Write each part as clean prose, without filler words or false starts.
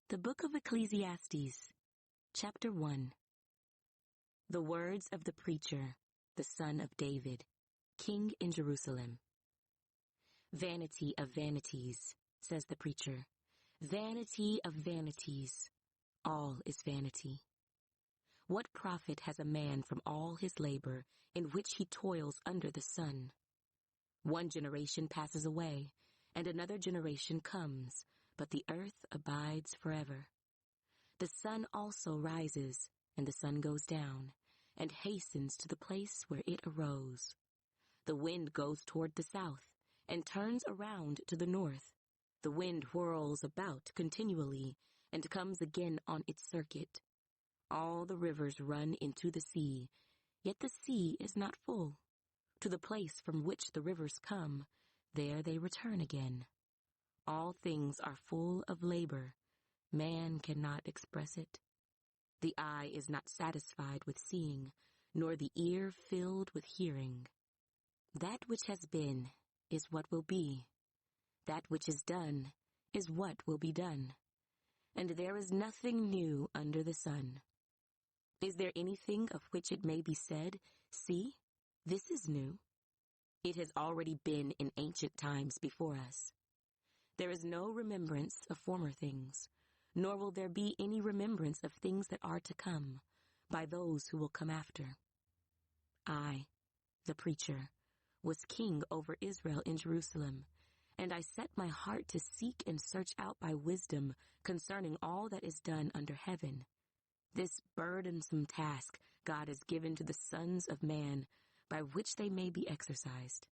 The Book of Ecclesiastes, Chapter 1. The words of the preacher, the son of David, king in Jerusalem. Vanity of vanities, says the preacher. Vanity of vanities. All is vanity. What profit has a man from all his labor in which he toils under the sun? One generation passes away, and another generation comes, but the earth abides forever. The sun also rises, and the sun goes down, and hastens to the place where it arose. The wind goes toward the south, and turns around to the north. The wind whirls about continually, and comes again on its circuit. All the rivers run into the sea, yet the sea is not full. To the place from which the rivers come, there they return again. All things are full of labor. Man cannot express it. The eye is not satisfied with seeing, nor the ear filled with hearing. That which has been is what will be. That which is done is what will be done. And there is nothing new under the sun. Is there anything of which it may be said, "See, this is new"? It has already been in ancient times before us. There is no remembrance of former things, nor will there be any remembrance of things that are to come, by those who will come after. I, the preacher, was king over Israel in Jerusalem, and I set my heart to seek and search out by wisdom concerning all that is done under heaven. This burdensome task God has given to the sons of man, by which they may be exercised.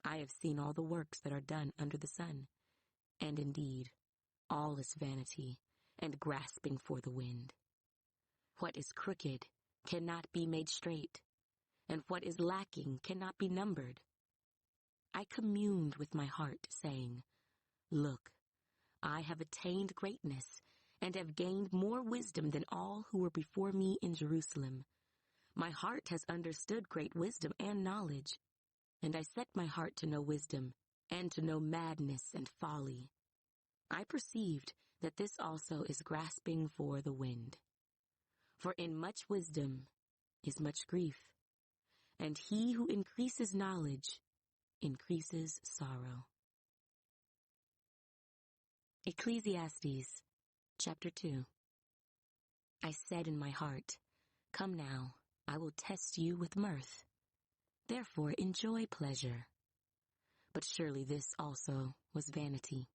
I have seen all the works that are done under the sun, and indeed, all is vanity and grasping for the wind. What is crooked cannot be made straight, and what is lacking cannot be numbered. I communed with my heart, saying, "Look, I have attained greatness, and have gained more wisdom than all who were before me in Jerusalem. My heart has understood great wisdom and knowledge, and I set my heart to know wisdom, and to know madness and folly. I perceived that this also is grasping for the wind. For in much wisdom is much grief, and he who increases knowledge increases sorrow." Ecclesiastes, Chapter 2. I said in my heart, "Come now, I will test you with mirth. Therefore enjoy pleasure." But surely this also was vanity.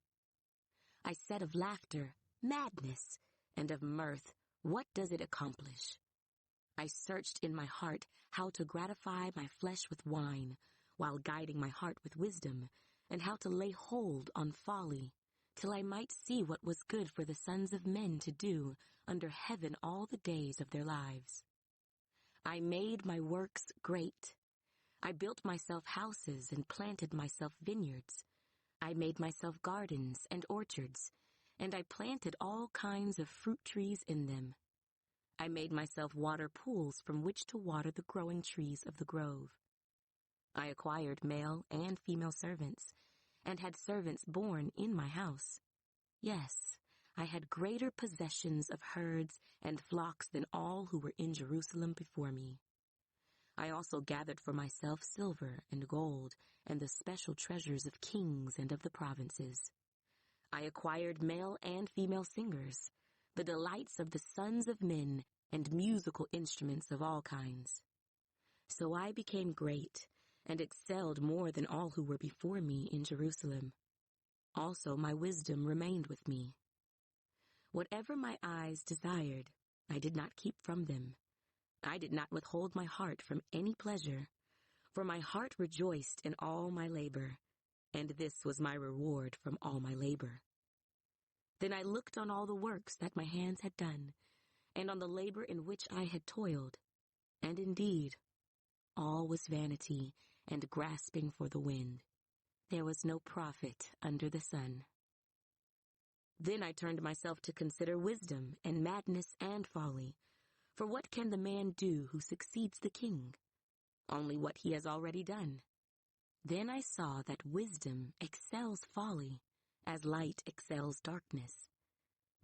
I said of laughter, "Madness," and of mirth, "What does it accomplish?" I searched in my heart how to gratify my flesh with wine, while guiding my heart with wisdom, and how to lay hold on folly, till I might see what was good for the sons of men to do under heaven all the days of their lives. I made my works great. I built myself houses and planted myself vineyards. I made myself gardens and orchards, and I planted all kinds of fruit trees in them. I made myself water pools from which to water the growing trees of the grove. I acquired male and female servants, and had servants born in my house. Yes, I had greater possessions of herds and flocks than all who were in Jerusalem before me. I also gathered for myself silver and gold and the special treasures of kings and of the provinces. I acquired male and female singers, the delights of the sons of men, and musical instruments of all kinds. So I became great, and excelled more than all who were before me in Jerusalem. Also my wisdom remained with me. Whatever my eyes desired, I did not keep from them. I did not withhold my heart from any pleasure, for my heart rejoiced in all my labor, and this was my reward from all my labor. Then I looked on all the works that my hands had done, and on the labor in which I had toiled, and indeed, all was vanity and grasping for the wind. There was no profit under the sun. Then I turned myself to consider wisdom and madness and folly. For what can the man do who succeeds the king? Only what he has already done. Then I saw that wisdom excels folly, as light excels darkness.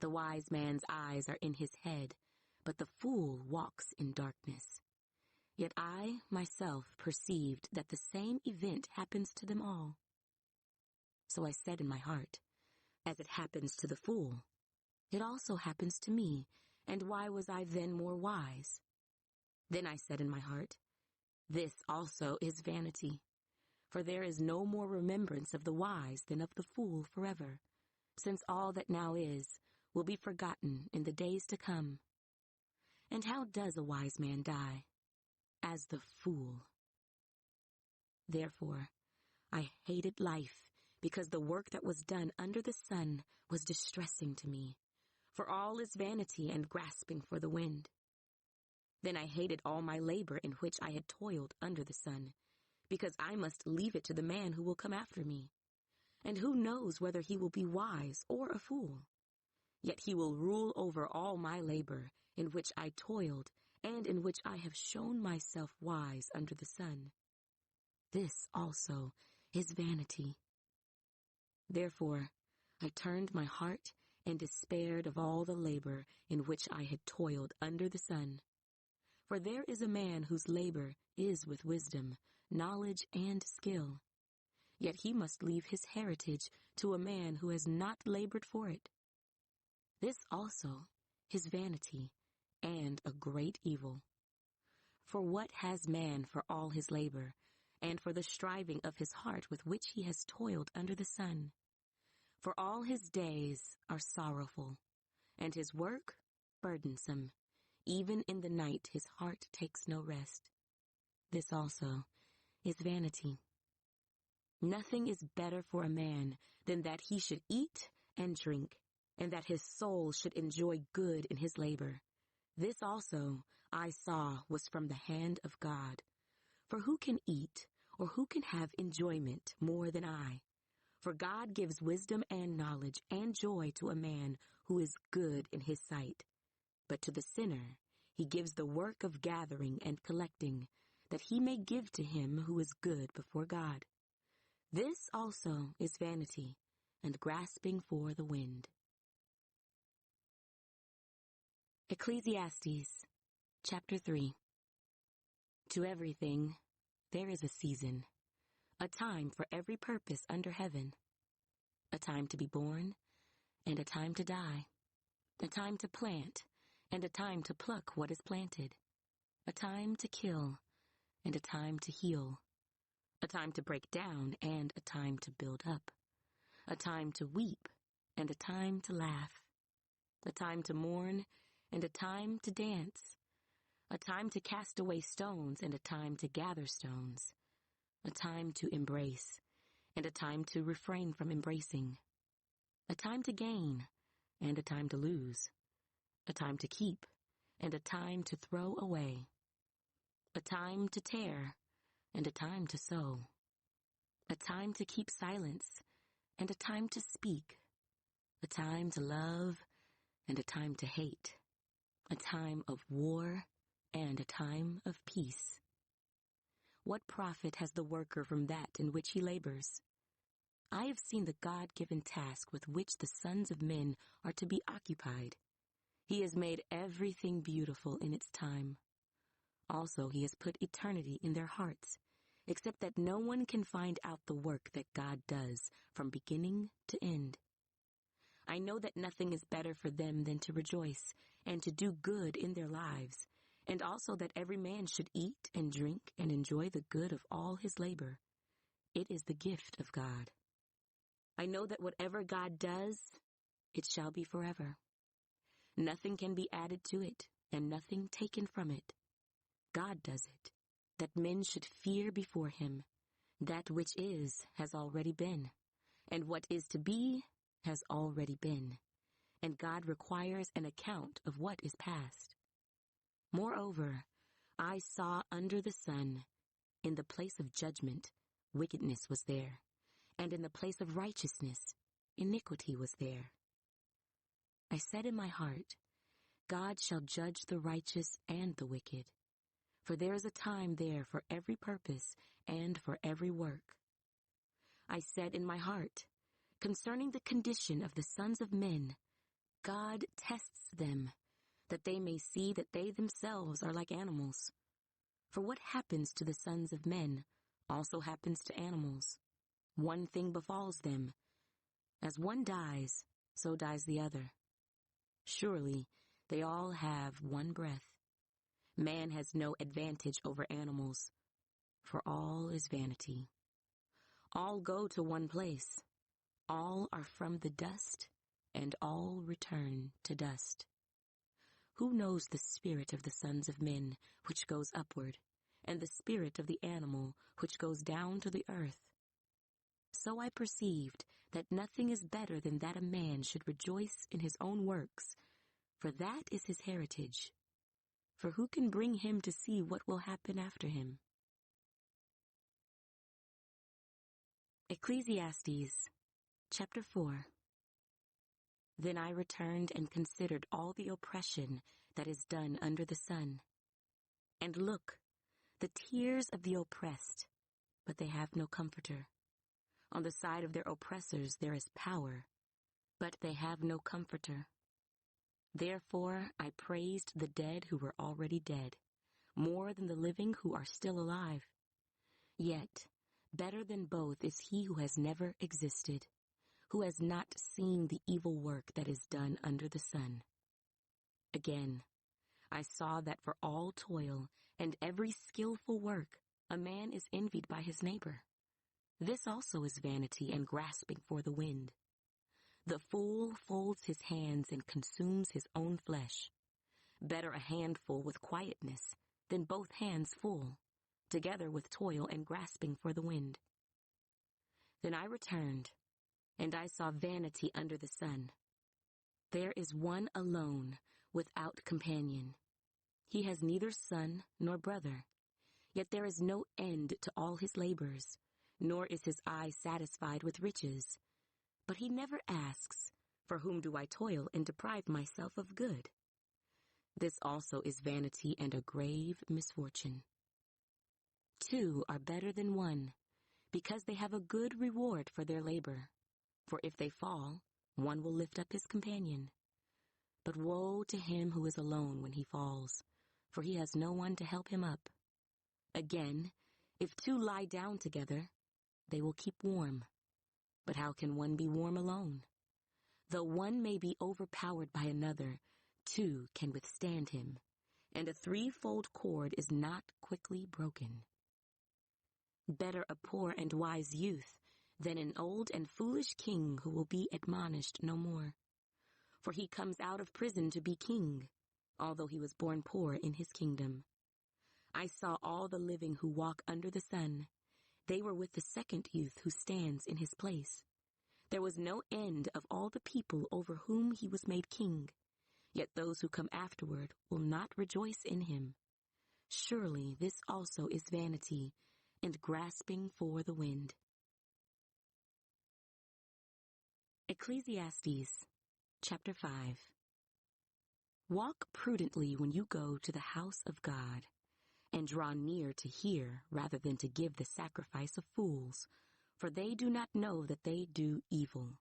The wise man's eyes are in his head, but the fool walks in darkness. Yet I, myself, perceived that the same event happens to them all. So I said in my heart, as it happens to the fool, it also happens to me, and why was I then more wise? Then I said in my heart, this also is vanity, for there is no more remembrance of the wise than of the fool forever, since all that now is will be forgotten in the days to come. And how does a wise man die? As the fool. Therefore, I hated life, because the work that was done under the sun was distressing to me, for all is vanity and grasping for the wind. Then I hated all my labor in which I had toiled under the sun, because I must leave it to the man who will come after me. And who knows whether he will be wise or a fool? Yet he will rule over all my labor, in which I toiled, and in which I have shown myself wise under the sun. This also is vanity. Therefore, I turned my heart and despaired of all the labor in which I had toiled under the sun. For there is a man whose labor is with wisdom, knowledge, and skill. Yet he must leave his heritage to a man who has not labored for it. This also is vanity and a great evil. For what has man for all his labor, and for the striving of his heart with which he has toiled under the sun? For all his days are sorrowful, and his work burdensome. Even in the night his heart takes no rest. This also is vanity. Nothing is better for a man than that he should eat and drink, and that his soul should enjoy good in his labor. This also I saw was from the hand of God. For who can eat, or who can have enjoyment more than I? For God gives wisdom and knowledge and joy to a man who is good in his sight. But to the sinner he gives the work of gathering and collecting, that he may give to him who is good before God. This also is vanity, and grasping for the wind. Ecclesiastes, chapter 3. To everything there is a season, a time for every purpose under heaven, a time to be born, and a time to die, a time to plant, and a time to pluck what is planted, a time to kill, and a time to heal, a time to break down, and a time to build up, a time to weep, and a time to laugh, a time to mourn, and a time to dance, a time to cast away stones, and a time to gather stones, a time to embrace, and a time to refrain from embracing, a time to gain, and a time to lose, a time to keep, and a time to throw away, a time to tear, and a time to sow, a time to keep silence, and a time to speak, a time to love, and a time to hate, a time of war, and a time of peace. What profit has the worker from that in which he labors? I have seen the God-given task with which the sons of men are to be occupied. He has made everything beautiful in its time. Also, he has put eternity in their hearts, except that no one can find out the work that God does from beginning to end. I know that nothing is better for them than to rejoice and to do good in their lives, and also that every man should eat and drink and enjoy the good of all his labor. It is the gift of God. I know that whatever God does, it shall be forever. Nothing can be added to it, and nothing taken from it. God does it, that men should fear before him. That which is has already been, and what is to be has already been, and God requires an account of what is past. Moreover, I saw under the sun, in the place of judgment, wickedness was there, and in the place of righteousness, iniquity was there. I said in my heart, God shall judge the righteous and the wicked, for there is a time there for every purpose and for every work. I said in my heart, concerning the condition of the sons of men, God tests them, that they may see that they themselves are like animals. For what happens to the sons of men also happens to animals. One thing befalls them. As one dies, so dies the other. Surely they all have one breath. Man has no advantage over animals, for all is vanity. All go to one place. All are from the dust, and all return to dust. Who knows the spirit of the sons of men, which goes upward, and the spirit of the animal, which goes down to the earth? So I perceived that nothing is better than that a man should rejoice in his own works, for that is his heritage. For who can bring him to see what will happen after him? Ecclesiastes, chapter 4. Then I returned and considered all the oppression that is done under the sun. And look, the tears of the oppressed, but they have no comforter. On the side of their oppressors there is power, but they have no comforter. Therefore I praised the dead who were already dead, more than the living who are still alive. Yet, better than both is he who has never existed, who has not seen the evil work that is done under the sun. Again, I saw that for all toil and every skillful work, a man is envied by his neighbor. This also is vanity and grasping for the wind. The fool folds his hands and consumes his own flesh. Better a handful with quietness than both hands full, together with toil and grasping for the wind. Then I returned, and I saw vanity under the sun. There is one alone, without companion. He has neither son nor brother, yet there is no end to all his labors, nor is his eye satisfied with riches. But he never asks, for whom do I toil and deprive myself of good? This also is vanity and a grave misfortune. Two are better than one, because they have a good reward for their labor. For if they fall, one will lift up his companion. But woe to him who is alone when he falls, for he has no one to help him up. Again, if two lie down together, they will keep warm. But how can one be warm alone? Though one may be overpowered by another, two can withstand him, and a threefold cord is not quickly broken. Better a poor and wise youth than an old and foolish king who will be admonished no more. For he comes out of prison to be king, although he was born poor in his kingdom. I saw all the living who walk under the sun. They were with the second youth who stands in his place. There was no end of all the people over whom he was made king, yet those who come afterward will not rejoice in him. Surely this also is vanity, and grasping for the wind. Ecclesiastes, chapter 5. Walk prudently when you go to the house of God, and draw near to hear rather than to give the sacrifice of fools, for they do not know that they do evil.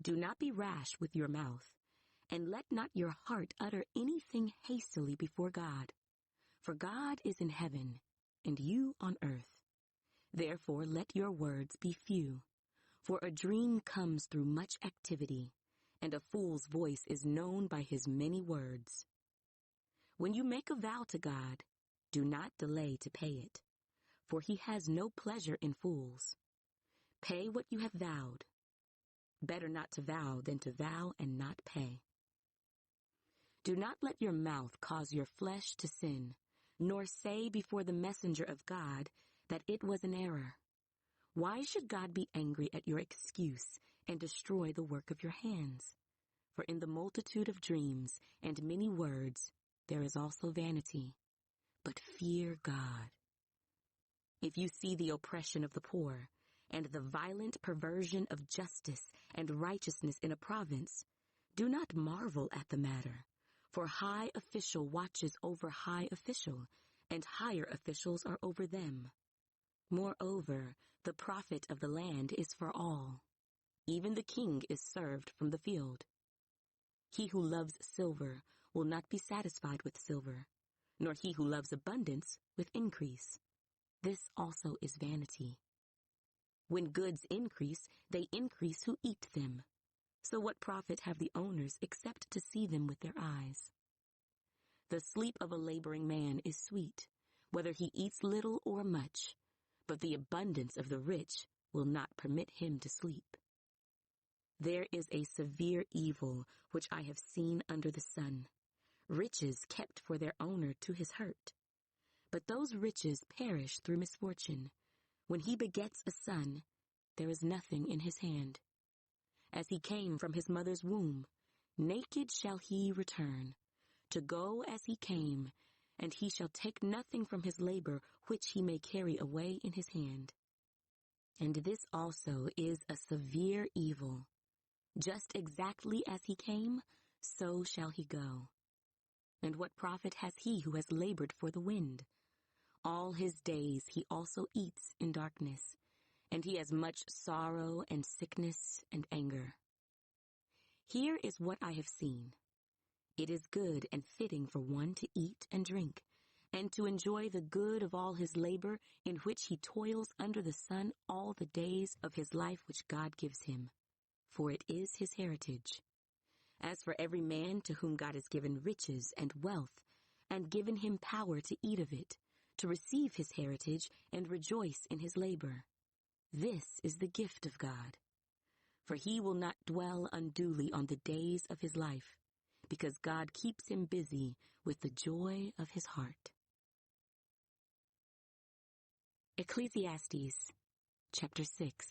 Do not be rash with your mouth, and let not your heart utter anything hastily before God. For God is in heaven, and you on earth. Therefore let your words be few, for a dream comes through much activity, and a fool's voice is known by his many words. When you make a vow to God, do not delay to pay it, for he has no pleasure in fools. Pay what you have vowed. Better not to vow than to vow and not pay. Do not let your mouth cause your flesh to sin, nor say before the messenger of God that it was an error. Why should God be angry at your excuse and destroy the work of your hands? For in the multitude of dreams and many words there is also vanity. But fear God. If you see the oppression of the poor, and the violent perversion of justice and righteousness in a province, do not marvel at the matter, for high official watches over high official, and higher officials are over them. Moreover, the profit of the land is for all. Even the king is served from the field. He who loves silver will not be satisfied with silver, nor he who loves abundance with increase. This also is vanity. When goods increase, they increase who eat them. So what profit have the owners except to see them with their eyes? The sleep of a laboring man is sweet, whether he eats little or much, but the abundance of the rich will not permit him to sleep. There is a severe evil which I have seen under the sun, riches kept for their owner to his hurt. But those riches perish through misfortune. When he begets a son, there is nothing in his hand. As he came from his mother's womb, naked shall he return, to go as he came, and he shall take nothing from his labor which he may carry away in his hand. And this also is a severe evil. Just exactly as he came, so shall he go. And what profit has he who has labored for the wind? All his days he also eats in darkness, and he has much sorrow and sickness and anger. Here is what I have seen. It is good and fitting for one to eat and drink, and to enjoy the good of all his labor in which he toils under the sun all the days of his life which God gives him, for it is his heritage. As for every man to whom God has given riches and wealth, and given him power to eat of it, to receive his heritage and rejoice in his labor, this is the gift of God. For he will not dwell unduly on the days of his life, because God keeps him busy with the joy of his heart. Ecclesiastes, chapter 6.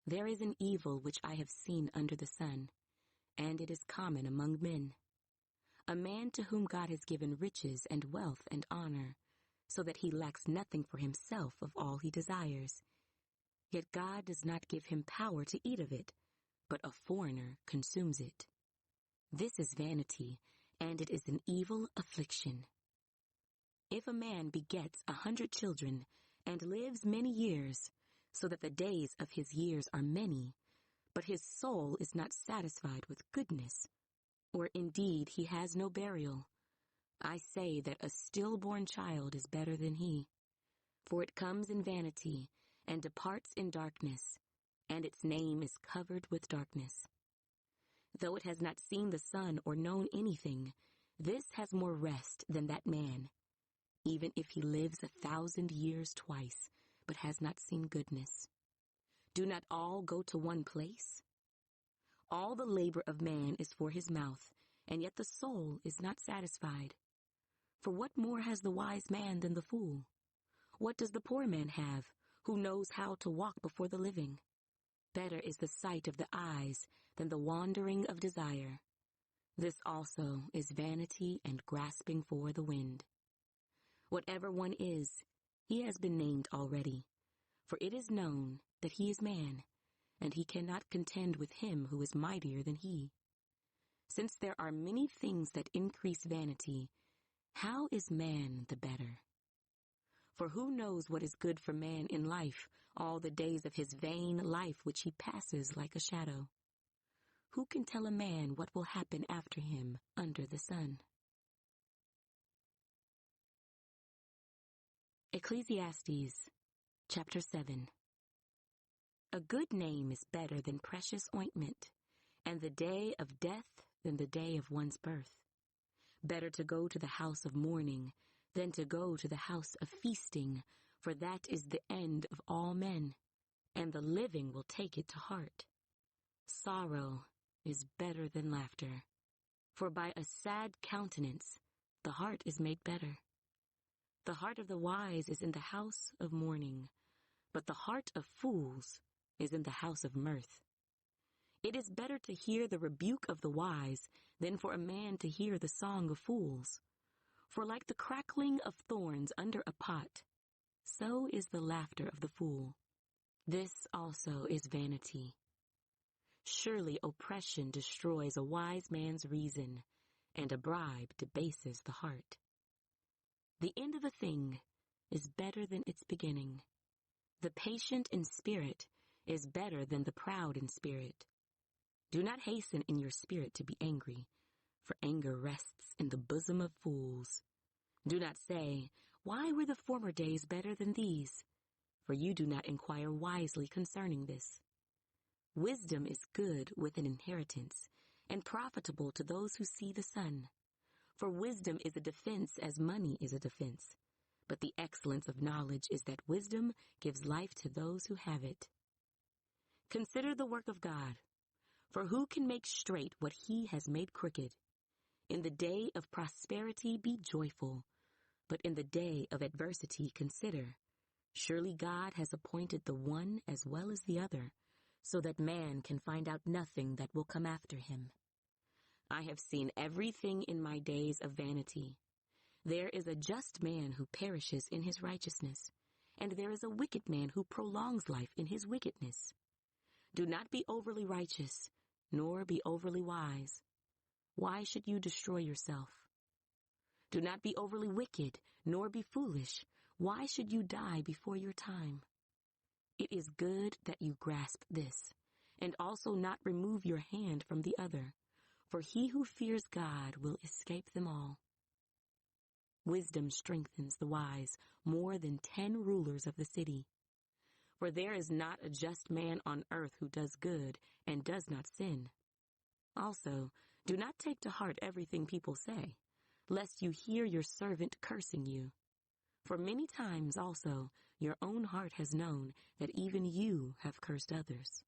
There is an evil which I have seen under the sun, and it is common among men. A man to whom God has given riches and wealth and honor, so that he lacks nothing for himself of all he desires. Yet God does not give him power to eat of it, but a foreigner consumes it. This is vanity, and it is an evil affliction. If a man begets 100 children, and lives many years, so that the days of his years are many, but his soul is not satisfied with goodness, or indeed he has no burial, I say that a stillborn child is better than he. For it comes in vanity, and departs in darkness, and its name is covered with darkness. Though it has not seen the sun or known anything, this has more rest than that man, even if he lives 1,000 years twice, but has not seen goodness. Do not all go to one place? All the labor of man is for his mouth, and yet the soul is not satisfied. For what more has the wise man than the fool? What does the poor man have, who knows how to walk before the living? Better is the sight of the eyes than the wandering of desire. This also is vanity and grasping for the wind. Whatever one is, he has been named already, for it is known that he is man, and he cannot contend with him who is mightier than he. Since there are many things that increase vanity, how is man the better? For who knows what is good for man in life, all the days of his vain life which he passes like a shadow? Who can tell a man what will happen after him under the sun? Ecclesiastes, chapter 7. A good name is better than precious ointment, and the day of death than the day of one's birth. Better to go to the house of mourning than to go to the house of feasting, for that is the end of all men, and the living will take it to heart. Sorrow is better than laughter, for by a sad countenance the heart is made better. The heart of the wise is in the house of mourning, but the heart of fools is in the house of mirth. It is better to hear the rebuke of the wise than for a man to hear the song of fools. For like the crackling of thorns under a pot, so is the laughter of the fool. This also is vanity. Surely oppression destroys a wise man's reason, and a bribe debases the heart. The end of a thing is better than its beginning. The patient in spirit is better than the proud in spirit. Do not hasten in your spirit to be angry, for anger rests in the bosom of fools. Do not say, why were the former days better than these? For you do not inquire wisely concerning this. Wisdom is good with an inheritance, and profitable to those who see the sun. For wisdom is a defense as money is a defense. But the excellence of knowledge is that wisdom gives life to those who have it. Consider the work of God. For who can make straight what he has made crooked? In the day of prosperity be joyful, but in the day of adversity consider. Surely God has appointed the one as well as the other, so that man can find out nothing that will come after him. I have seen everything in my days of vanity. There is a just man who perishes in his righteousness, and there is a wicked man who prolongs life in his wickedness. Do not be overly righteous, nor be overly wise. Why should you destroy yourself? Do not be overly wicked, nor be foolish. Why should you die before your time? It is good that you grasp this, and also not remove your hand from the other, for he who fears God will escape them all. Wisdom strengthens the wise more than 10 rulers of the city. For there is not a just man on earth who does good and does not sin. Also, do not take to heart everything people say, lest you hear your servant cursing you. For many times also your own heart has known that even you have cursed others.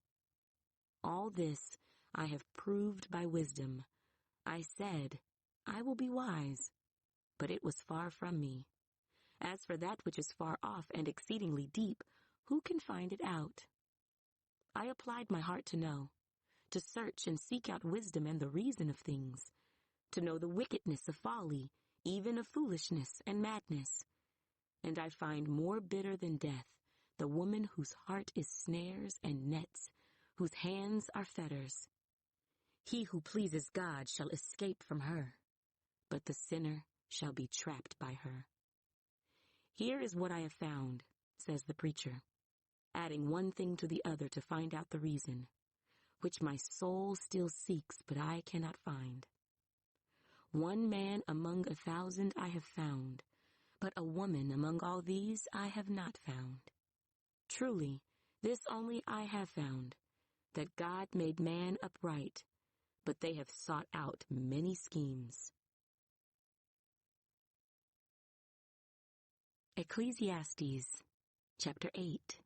All this I have proved by wisdom. I said, I will be wise. But it was far from me. As for that which is far off and exceedingly deep, who can find it out? I applied my heart to know, to search and seek out wisdom and the reason of things, to know the wickedness of folly, even of foolishness and madness. And I find more bitter than death the woman whose heart is snares and nets, whose hands are fetters. He who pleases God shall escape from her, but the sinner shall be trapped by her. Here is what I have found, says the preacher, adding one thing to the other to find out the reason, which my soul still seeks, but I cannot find. One man among 1,000 I have found, but a woman among all these I have not found. Truly, this only I have found, that God made man upright, but they have sought out many schemes. Ecclesiastes, chapter 8.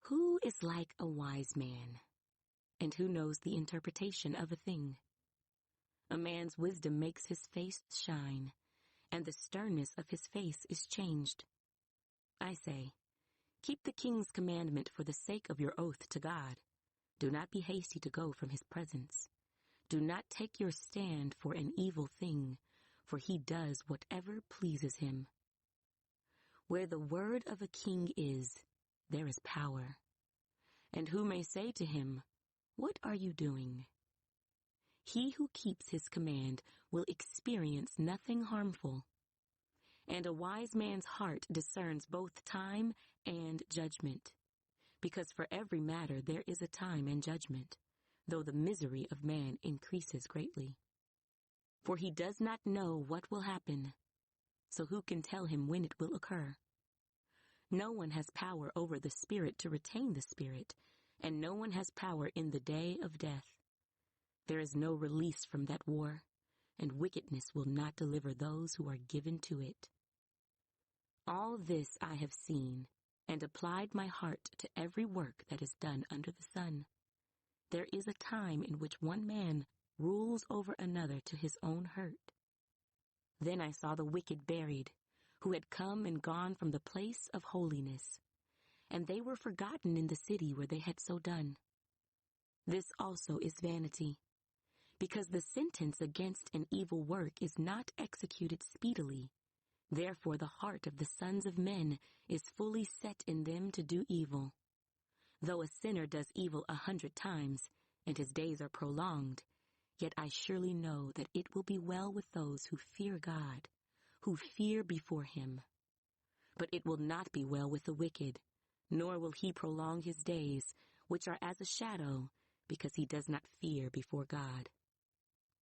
Who is like a wise man, and who knows the interpretation of a thing? A man's wisdom makes his face shine, and the sternness of his face is changed. I say, keep the king's commandment for the sake of your oath to God. Do not be hasty to go from his presence. Do not take your stand for an evil thing, for he does whatever pleases him. Where the word of a king is, there is power. And who may say to him, what are you doing? He who keeps his command will experience nothing harmful. And a wise man's heart discerns both time and judgment, because for every matter there is a time and judgment, though the misery of man increases greatly. For he does not know what will happen, so who can tell him when it will occur? No one has power over the spirit to retain the spirit, and no one has power in the day of death. There is no release from that war, and wickedness will not deliver those who are given to it. All this I have seen, and applied my heart to every work that is done under the sun. There is a time in which one man rules over another to his own hurt. Then I saw the wicked buried, who had come and gone from the place of holiness, and they were forgotten in the city where they had so done. This also is vanity, because the sentence against an evil work is not executed speedily. Therefore the heart of the sons of men is fully set in them to do evil. Though a sinner does evil 100 times, and his days are prolonged, yet I surely know that it will be well with those who fear God, who fear before him. But it will not be well with the wicked, nor will he prolong his days, which are as a shadow, because he does not fear before God.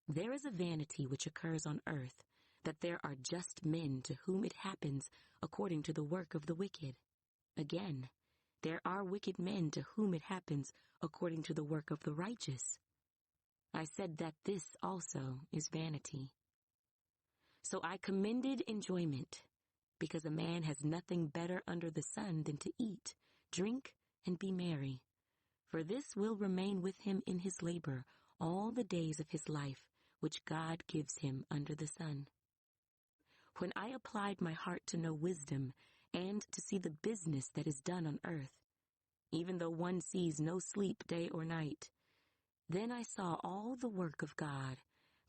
There is a vanity which occurs on earth, that there are just men to whom it happens according to the work of the wicked. Again, there are wicked men to whom it happens according to the work of the righteous. I said that this also is vanity. So I commended enjoyment, because a man has nothing better under the sun than to eat, drink, and be merry. For this will remain with him in his labor all the days of his life, which God gives him under the sun. When I applied my heart to know wisdom and to see the business that is done on earth, even though one sees no sleep day or night, then I saw all the work of God,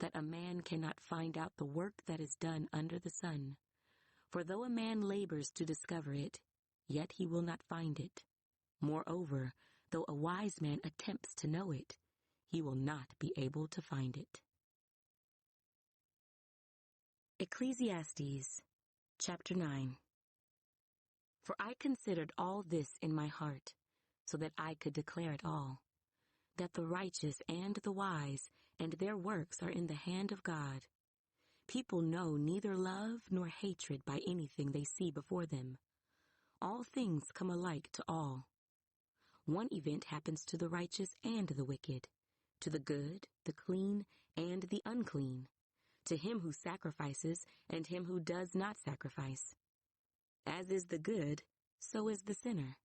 that a man cannot find out the work that is done under the sun. For though a man labors to discover it, yet he will not find it. Moreover, though a wise man attempts to know it, he will not be able to find it. Ecclesiastes, chapter 9. For I considered all this in my heart, so that I could declare it all, that the righteous and the wise and their works are in the hand of God. People know neither love nor hatred by anything they see before them. All things come alike to all. One event happens to the righteous and the wicked, to the good, the clean, and the unclean, to him who sacrifices and him who does not sacrifice. As is the good, so is the sinner.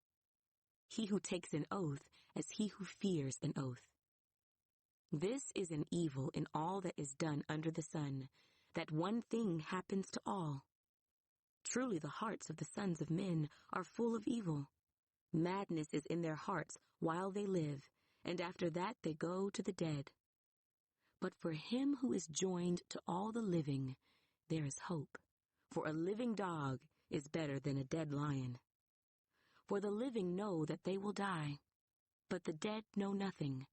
He who takes an oath as he who fears an oath. This is an evil in all that is done under the sun, that one thing happens to all. Truly the hearts of the sons of men are full of evil. Madness is in their hearts while they live, and after that they go to the dead. But for him who is joined to all the living, there is hope. For a living dog is better than a dead lion. For the living know that they will die, but the dead know nothing,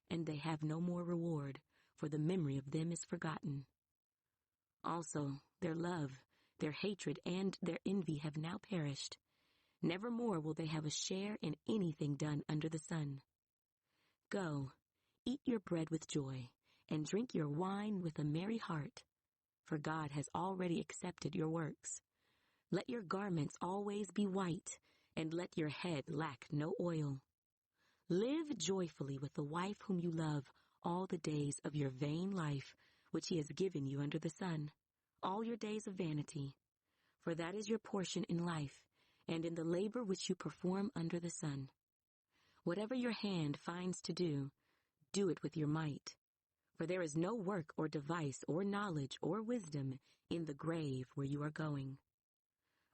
and they have no more reward, for the memory of them is forgotten. Also, their love, their hatred, and their envy have now perished. Never more will they have a share in anything done under the sun. Go, eat your bread with joy, and drink your wine with a merry heart, for God has already accepted your works. Let your garments always be white, and let your head lack no oil. Live joyfully with the wife whom you love all the days of your vain life, which he has given you under the sun, all your days of vanity. For that is your portion in life, and in the labor which you perform under the sun. Whatever your hand finds to do, do it with your might. For there is no work or device or knowledge or wisdom in the grave where you are going.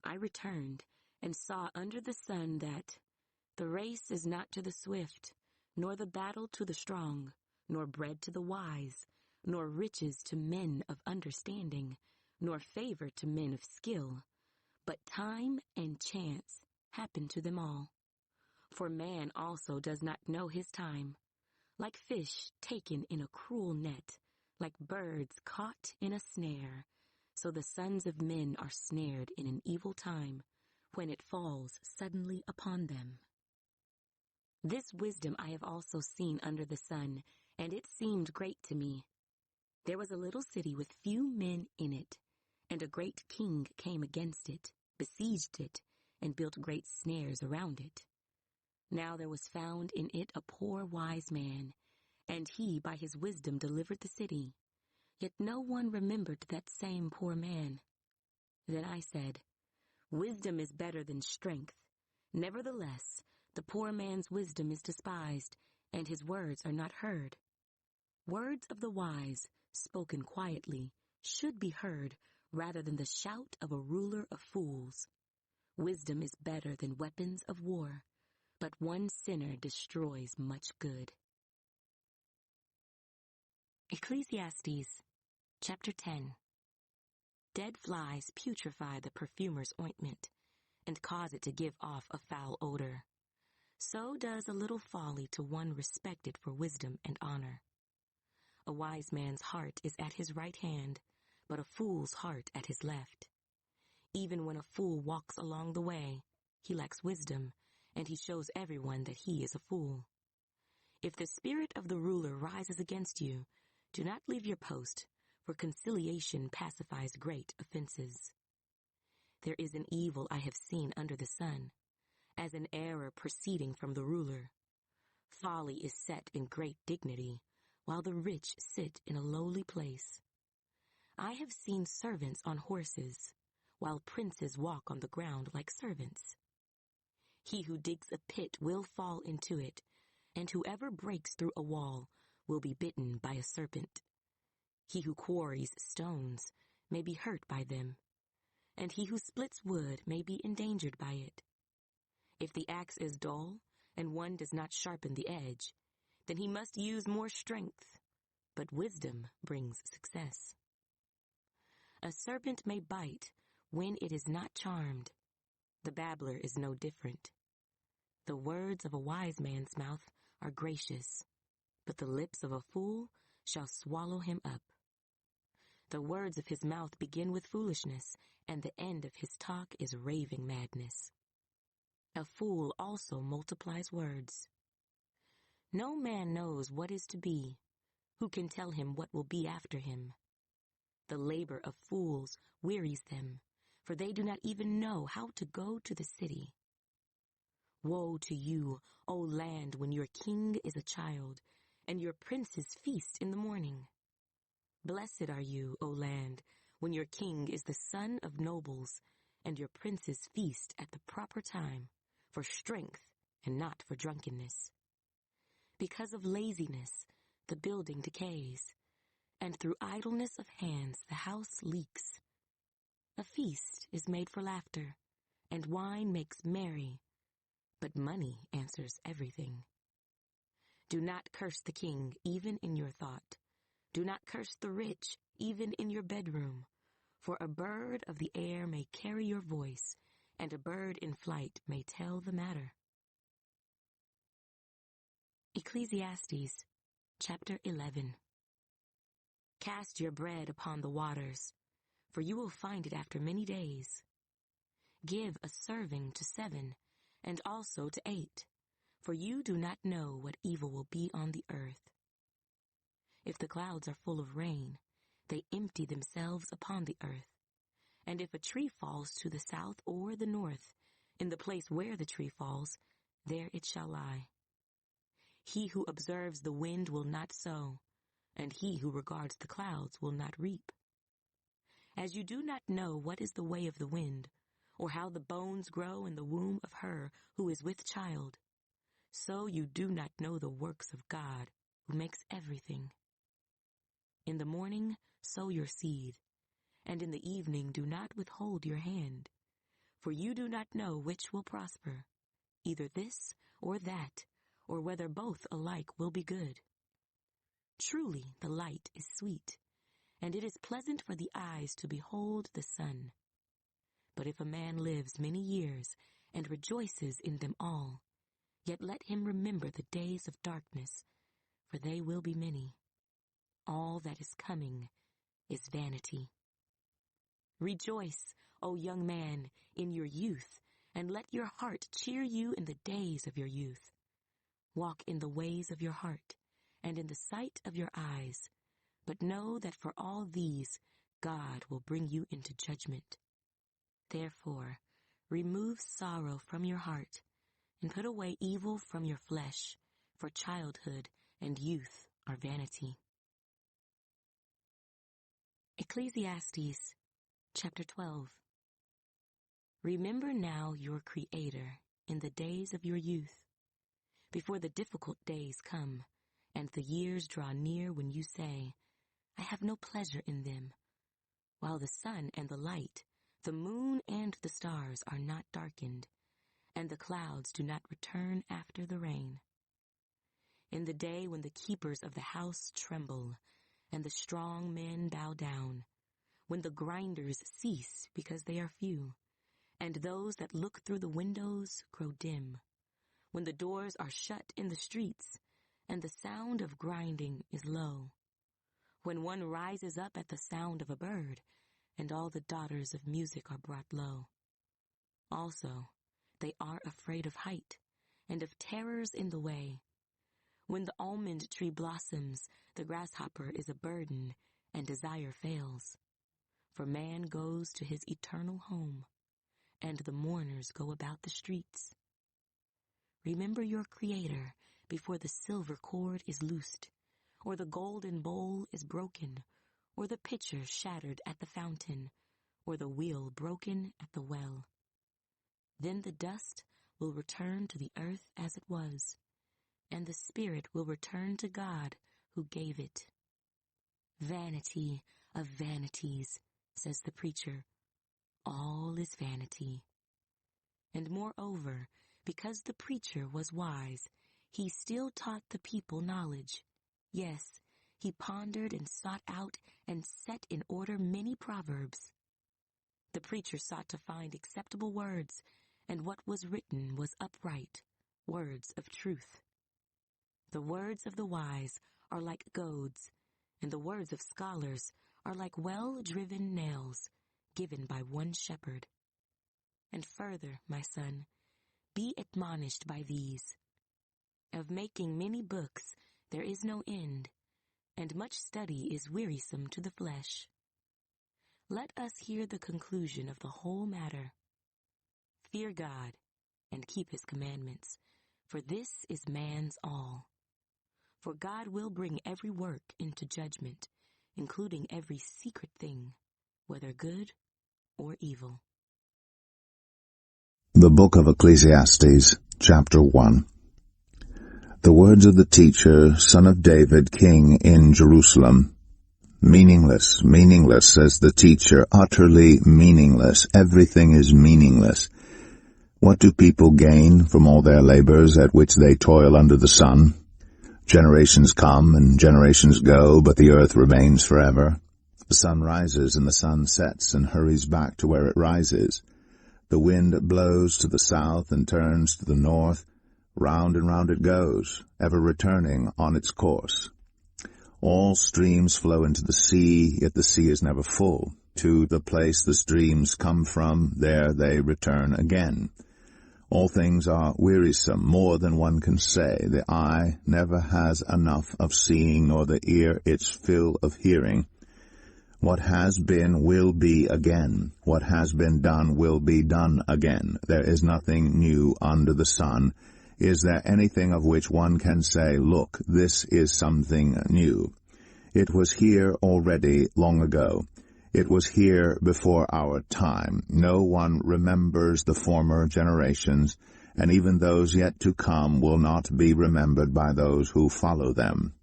I returned and saw under the sun that the race is not to the swift, nor the battle to the strong, nor bread to the wise, nor riches to men of understanding, nor favor to men of skill, but time and chance happen to them all. For man also does not know his time. Like fish taken in a cruel net, like birds caught in a snare, so the sons of men are snared in an evil time, when it falls suddenly upon them. This wisdom I have also seen under the sun, and it seemed great to me. There was a little city with few men in it, and a great king came against it, besieged it, and built great snares around it. Now there was found in it a poor wise man, and he by his wisdom delivered the city. Yet no one remembered that same poor man. Then I said, Wisdom is better than strength. Nevertheless, the poor man's wisdom is despised, and his words are not heard. Words of the wise, spoken quietly, should be heard rather than the shout of a ruler of fools. Wisdom is better than weapons of war, but one sinner destroys much good. Ecclesiastes, chapter 10. Dead flies putrefy the perfumer's ointment, and cause it to give off a foul odor. So does a little folly to one respected for wisdom and honor. A wise man's heart is at his right hand, but a fool's heart at his left. Even when a fool walks along the way, he lacks wisdom, and he shows everyone that he is a fool. If the spirit of the ruler rises against you, do not leave your post, for conciliation pacifies great offenses. There is an evil I have seen under the sun, as an error proceeding from the ruler. Folly is set in great dignity, while the rich sit in a lowly place. I have seen servants on horses, while princes walk on the ground like servants. He who digs a pit will fall into it, and whoever breaks through a wall will be bitten by a serpent. He who quarries stones may be hurt by them, and he who splits wood may be endangered by it. If the axe is dull, and one does not sharpen the edge, then he must use more strength, but wisdom brings success. A serpent may bite when it is not charmed. The babbler is no different. The words of a wise man's mouth are gracious, but the lips of a fool shall swallow him up. The words of his mouth begin with foolishness, and the end of his talk is raving madness. A fool also multiplies words. No man knows what is to be. Who can tell him what will be after him? The labor of fools wearies them, for they do not even know how to go to the city. Woe to you, O land, when your king is a child, and your princes feast in the morning. Blessed are you, O land, when your king is the son of nobles, and your princes feast at the proper time, for strength and not for drunkenness. Because of laziness, the building decays, and through idleness of hands the house leaks. A feast is made for laughter, and wine makes merry, but money answers everything. Do not curse the king, even in your thought. Do not curse the rich, even in your bedroom, for a bird of the air may carry your voice, and a bird in flight may tell the matter. Ecclesiastes, chapter 11. Cast your bread upon the waters, for you will find it after many days. Give a serving to 7, and also to 8, for you do not know what evil will be on the earth. If the clouds are full of rain, they empty themselves upon the earth. And if a tree falls to the south or the north, in the place where the tree falls, there it shall lie. He who observes the wind will not sow, and he who regards the clouds will not reap. As you do not know what is the way of the wind, or how the bones grow in the womb of her who is with child, so you do not know the works of God, who makes everything. In the morning sow your seed, and in the evening do not withhold your hand, for you do not know which will prosper, either this or that, or whether both alike will be good. Truly the light is sweet, and it is pleasant for the eyes to behold the sun. But if a man lives many years and rejoices in them all, yet let him remember the days of darkness, for they will be many. All that is coming is vanity. Rejoice, O young man, in your youth, and let your heart cheer you in the days of your youth. Walk in the ways of your heart, and in the sight of your eyes, but know that for all these God will bring you into judgment. Therefore, remove sorrow from your heart, and put away evil from your flesh, for childhood and youth are vanity. Ecclesiastes, chapter 12. Remember now your Creator in the days of your youth, before the difficult days come, and the years draw near when you say, I have no pleasure in them, while the sun and the light, the moon and the stars are not darkened, and the clouds do not return after the rain. In the day when the keepers of the house tremble, and the strong men bow down, when the grinders cease because they are few, and those that look through the windows grow dim, when the doors are shut in the streets, and the sound of grinding is low, when one rises up at the sound of a bird, and all the daughters of music are brought low. Also, they are afraid of height, and of terrors in the way, When the almond tree blossoms, the grasshopper is a burden, and desire fails. For man goes to his eternal home, and the mourners go about the streets. Remember your Creator before the silver cord is loosed, or the golden bowl is broken, or the pitcher shattered at the fountain, or the wheel broken at the well. Then the dust will return to the earth as it was, and the spirit will return to God who gave it. Vanity of vanities, says the preacher. All is vanity. And moreover, because the preacher was wise, he still taught the people knowledge. Yes, he pondered and sought out and set in order many proverbs. The preacher sought to find acceptable words, and what was written was upright, words of truth. The words of the wise are like goads, and the words of scholars are like well-driven nails, given by one shepherd. And further, my son, be admonished by these. Of making many books there is no end, and much study is wearisome to the flesh. Let us hear the conclusion of the whole matter. Fear God, and keep his commandments, for this is man's all. For God will bring every work into judgment, including every secret thing, whether good or evil. The Book of Ecclesiastes, Chapter 1. The words of the teacher, son of David, king in Jerusalem. Meaningless, meaningless, says the teacher, utterly meaningless. Everything is meaningless. What do people gain from all their labors at which they toil under the sun? Generations come and generations go, but the earth remains forever. The sun rises and the sun sets and hurries back to where it rises. The wind blows to the south and turns to the north. Round and round it goes, ever returning on its course. All streams flow into the sea, yet the sea is never full. To the place the streams come from, there they return again. All things are wearisome, more than one can say. The eye never has enough of seeing, nor the ear its fill of hearing. What has been will be again. What has been done will be done again. There is nothing new under the sun. Is there anything of which one can say, look, this is something new? It was here already long ago. It was here before our time. No one remembers the former generations, and even those yet to come will not be remembered by those who follow them.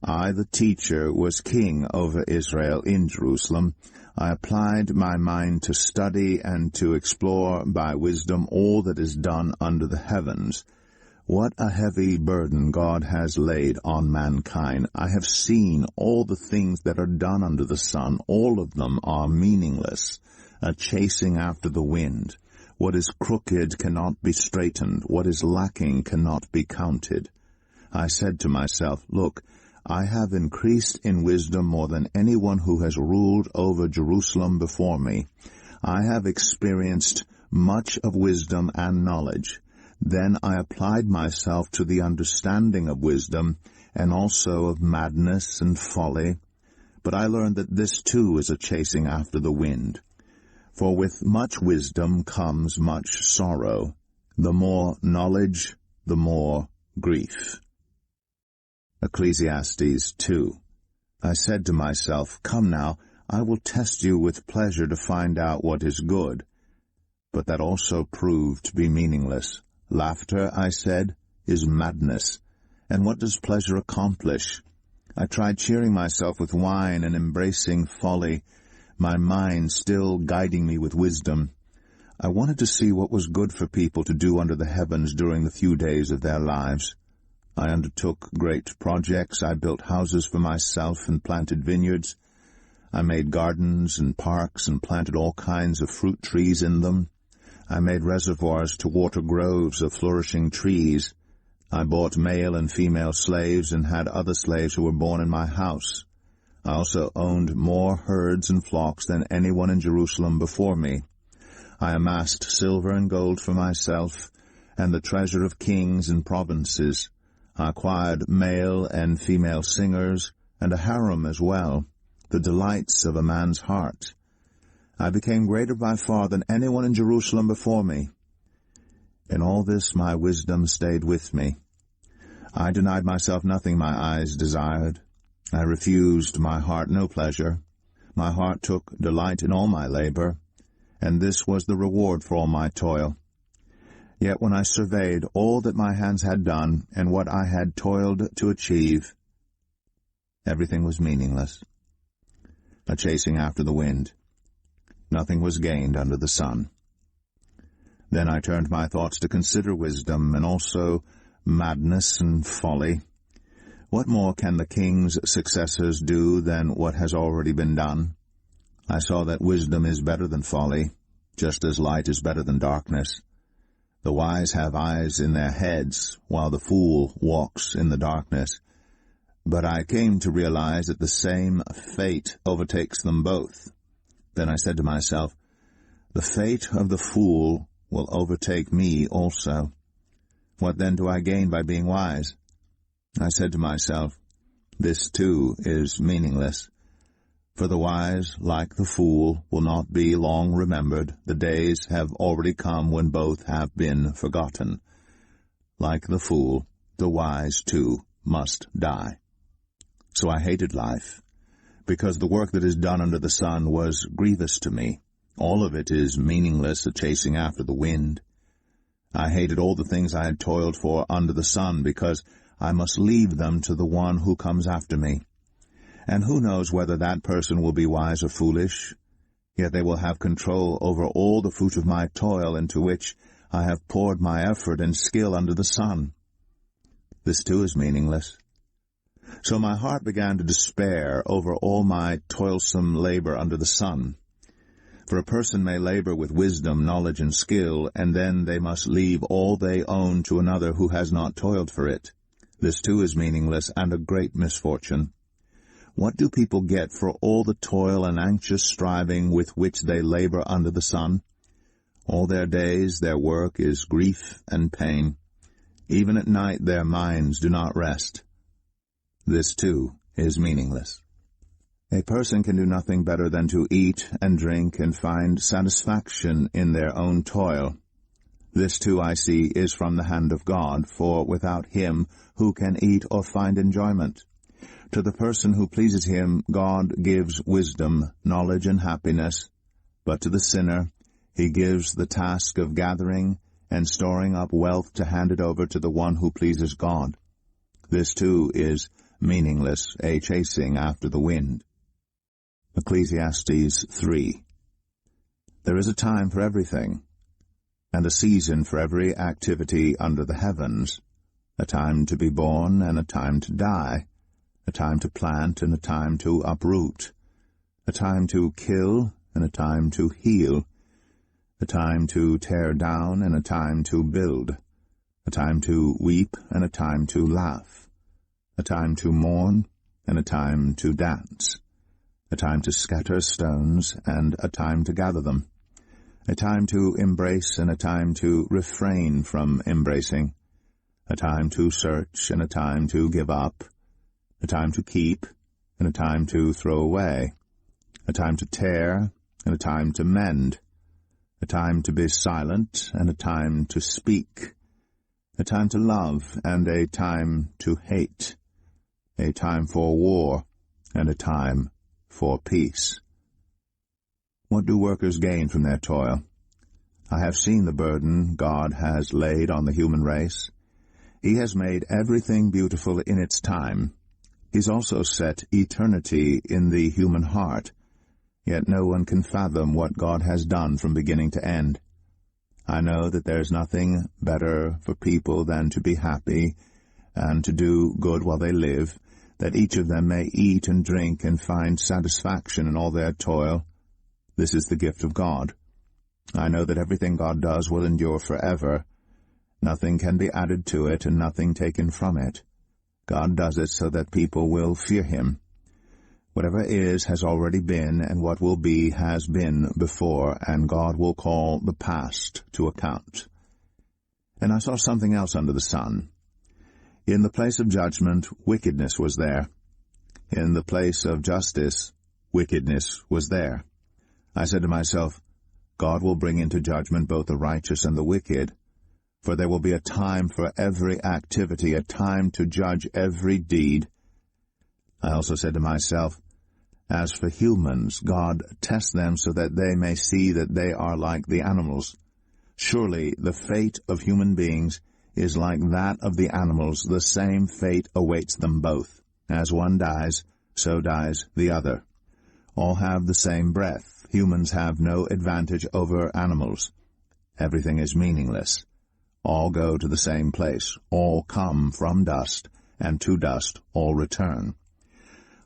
I, the teacher, was king over Israel in Jerusalem. I applied my mind to study and to explore by wisdom all that is done under the heavens. What a heavy burden God has laid on mankind. I have seen all the things that are done under the sun. All of them are meaningless, a chasing after the wind. What is crooked cannot be straightened. What is lacking cannot be counted. I said to myself, look, I have increased in wisdom more than anyone who has ruled over Jerusalem before me. I have experienced much of wisdom and knowledge. Then I applied myself to the understanding of wisdom, and also of madness and folly. But I learned that this too is a chasing after the wind. For with much wisdom comes much sorrow. The more knowledge, the more grief. Ecclesiastes 2. I said to myself, come now, I will test you with pleasure to find out what is good. But that also proved to be meaningless. Laughter, I said, is madness. And what does pleasure accomplish? I tried cheering myself with wine and embracing folly, my mind still guiding me with wisdom. I wanted to see what was good for people to do under the heavens during the few days of their lives. I undertook great projects. I built houses for myself and planted vineyards. I made gardens and parks and planted all kinds of fruit trees in them. I made reservoirs to water groves of flourishing trees. I bought male and female slaves and had other slaves who were born in my house. I also owned more herds and flocks than anyone in Jerusalem before me. I amassed silver and gold for myself, and the treasure of kings and provinces. I acquired male and female singers, and a harem as well, the delights of a man's heart. I became greater by far than anyone in Jerusalem before me. In all this my wisdom stayed with me. I denied myself nothing my eyes desired. I refused my heart no pleasure. My heart took delight in all my labor, and this was the reward for all my toil. Yet when I surveyed all that my hands had done, and what I had toiled to achieve, everything was meaningless, a chasing after the wind. Nothing was gained under the sun. Then I turned my thoughts to consider wisdom, and also madness and folly. What more can the king's successors do than what has already been done? I saw that wisdom is better than folly, just as light is better than darkness. The wise have eyes in their heads, while the fool walks in the darkness. But I came to realize that the same fate overtakes them both. Then I said to myself, the fate of the fool will overtake me also. What then do I gain by being wise? I said to myself, this too is meaningless. For the wise, like the fool, will not be long remembered. The days have already come when both have been forgotten. Like the fool, the wise too must die. So I hated life, because the work that is done under the sun was grievous to me. All of it is meaningless, a chasing after the wind. I hated all the things I had toiled for under the sun, because I must leave them to the one who comes after me. And who knows whether that person will be wise or foolish? Yet they will have control over all the fruit of my toil, into which I have poured my effort and skill under the sun. This too is meaningless. So my heart began to despair over all my toilsome labor under the sun. For a person may labor with wisdom, knowledge, and skill, and then they must leave all they own to another who has not toiled for it. This too is meaningless and a great misfortune. What do people get for all the toil and anxious striving with which they labor under the sun? All their days their work is grief and pain. Even at night their minds do not rest. This too is meaningless. A person can do nothing better than to eat and drink and find satisfaction in their own toil. This too, I see, is from the hand of God, for without him who can eat or find enjoyment? To the person who pleases him, God gives wisdom, knowledge, and happiness, but to the sinner he gives the task of gathering and storing up wealth to hand it over to the one who pleases God. This too is meaningless, a chasing after the wind. Ecclesiastes 3. There is a time for everything, and a season for every activity under the heavens, a time to be born and a time to die, a time to plant and a time to uproot, a time to kill and a time to heal, a time to tear down and a time to build, a time to weep and a time to laugh, a time to mourn and a time to dance, a time to scatter stones and a time to gather them, a time to embrace and a time to refrain from embracing, a time to search and a time to give up, a time to keep and a time to throw away, a time to tear and a time to mend, a time to be silent and a time to speak, a time to love and a time to hate, a time for war and a time for peace. What do workers gain from their toil? I have seen the burden God has laid on the human race. He has made everything beautiful in its time. He's also set eternity in the human heart, yet no one can fathom what God has done from beginning to end. I know that there's nothing better for people than to be happy and to do good while they live, that each of them may eat and drink and find satisfaction in all their toil. This is the gift of God. I know that everything God does will endure forever. Nothing can be added to it and nothing taken from it. God does it so that people will fear him. Whatever is has already been, and what will be has been before, and God will call the past to account. And I saw something else under the sun. In the place of judgment, wickedness was there. In the place of justice, wickedness was there. I said to myself, God will bring into judgment both the righteous and the wicked, for there will be a time for every activity, a time to judge every deed. I also said to myself, as for humans, God tests them so that they may see that they are like the animals. Surely the fate of human beings is like that of the animals. The same fate awaits them both. As one dies, so dies the other. All have the same breath. Humans have no advantage over animals. Everything is meaningless. All go to the same place. All come from dust, and to dust all return.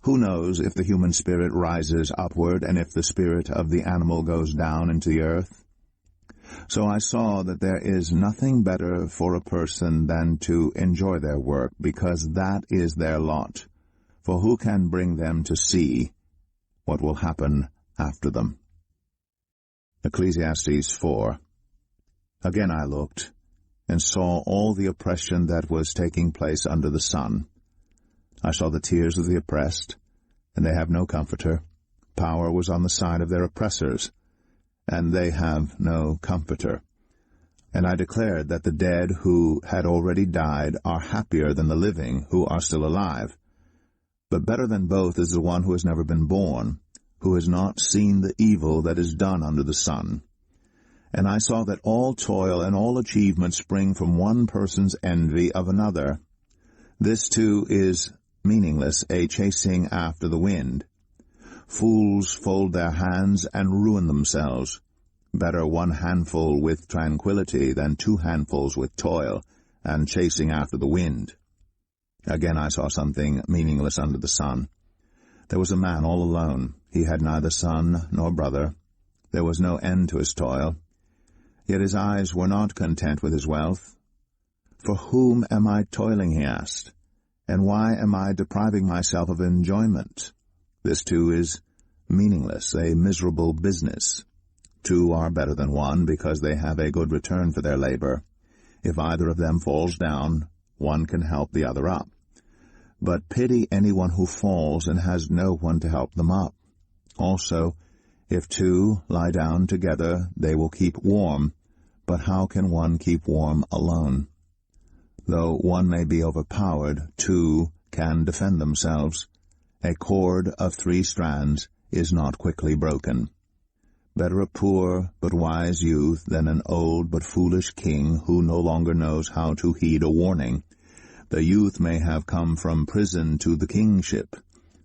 Who knows if the human spirit rises upward, and if the spirit of the animal goes down into the earth? So I saw that there is nothing better for a person than to enjoy their work, because that is their lot. For who can bring them to see what will happen after them? Ecclesiastes 4. Again I looked, and saw all the oppression that was taking place under the sun. I saw the tears of the oppressed, and they have no comforter. Power was on the side of their oppressors, and they have no comforter. And I declared that the dead who had already died are happier than the living who are still alive. But better than both is the one who has never been born, who has not seen the evil that is done under the sun. And I saw that all toil and all achievement spring from one person's envy of another. This too is meaningless, a chasing after the wind. Fools fold their hands and ruin themselves. Better one handful with tranquility than two handfuls with toil and chasing after the wind. Again I saw something meaningless under the sun. There was a man all alone. He had neither son nor brother. There was no end to his toil. Yet his eyes were not content with his wealth. For whom am I toiling, he asked, and why am I depriving myself of enjoyment? This too is meaningless, a miserable business. Two are better than one, because they have a good return for their labor. If either of them falls down, one can help the other up. But pity anyone who falls and has no one to help them up. Also, if two lie down together, they will keep warm, but how can one keep warm alone? Though one may be overpowered, two can defend themselves. A cord of 3 strands is not quickly broken. Better a poor but wise youth than an old but foolish king who no longer knows how to heed a warning. The youth may have come from prison to the kingship,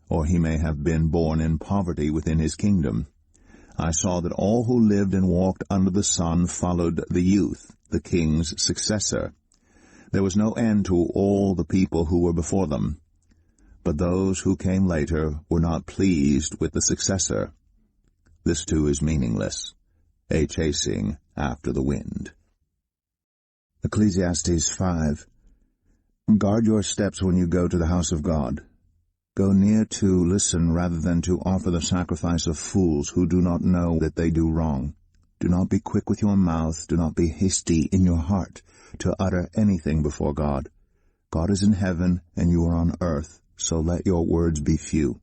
or he may have been born in poverty within his kingdom. I saw that all who lived and walked under the sun followed the youth, the king's successor. There was no end to all the people who were before them. But those who came later were not pleased with the successor. This too is meaningless, a chasing after the wind. Ecclesiastes 5. Guard your steps when you go to the house of God. Go near to listen rather than to offer the sacrifice of fools who do not know that they do wrong. Do not be quick with your mouth, do not be hasty in your heart to utter anything before God. God is in heaven and you are on earth, so let your words be few.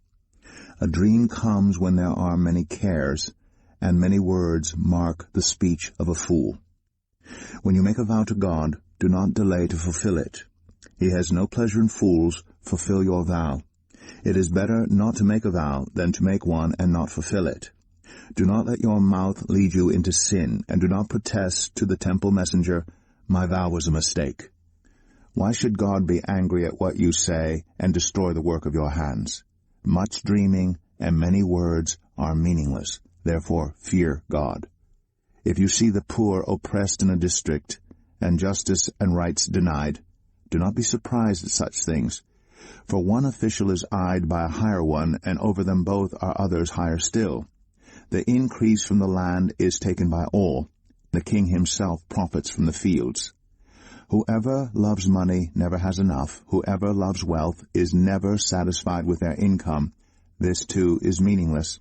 A dream comes when there are many cares, and many words mark the speech of a fool. When you make a vow to God, do not delay to fulfill it. He has no pleasure in fools. Fulfill your vow. It is better not to make a vow than to make one and not fulfill it. Do not let your mouth lead you into sin, and do not protest to the temple messenger, my vow was a mistake. Why should God be angry at what you say and destroy the work of your hands? Much dreaming and many words are meaningless. Therefore, fear God. If you see the poor oppressed in a district, and justice and rights denied, do not be surprised at such things. For one official is eyed by a higher one, and over them both are others higher still. The increase from the land is taken by all. The king himself profits from the fields. Whoever loves money never has enough. Whoever loves wealth is never satisfied with their income. This too is meaningless.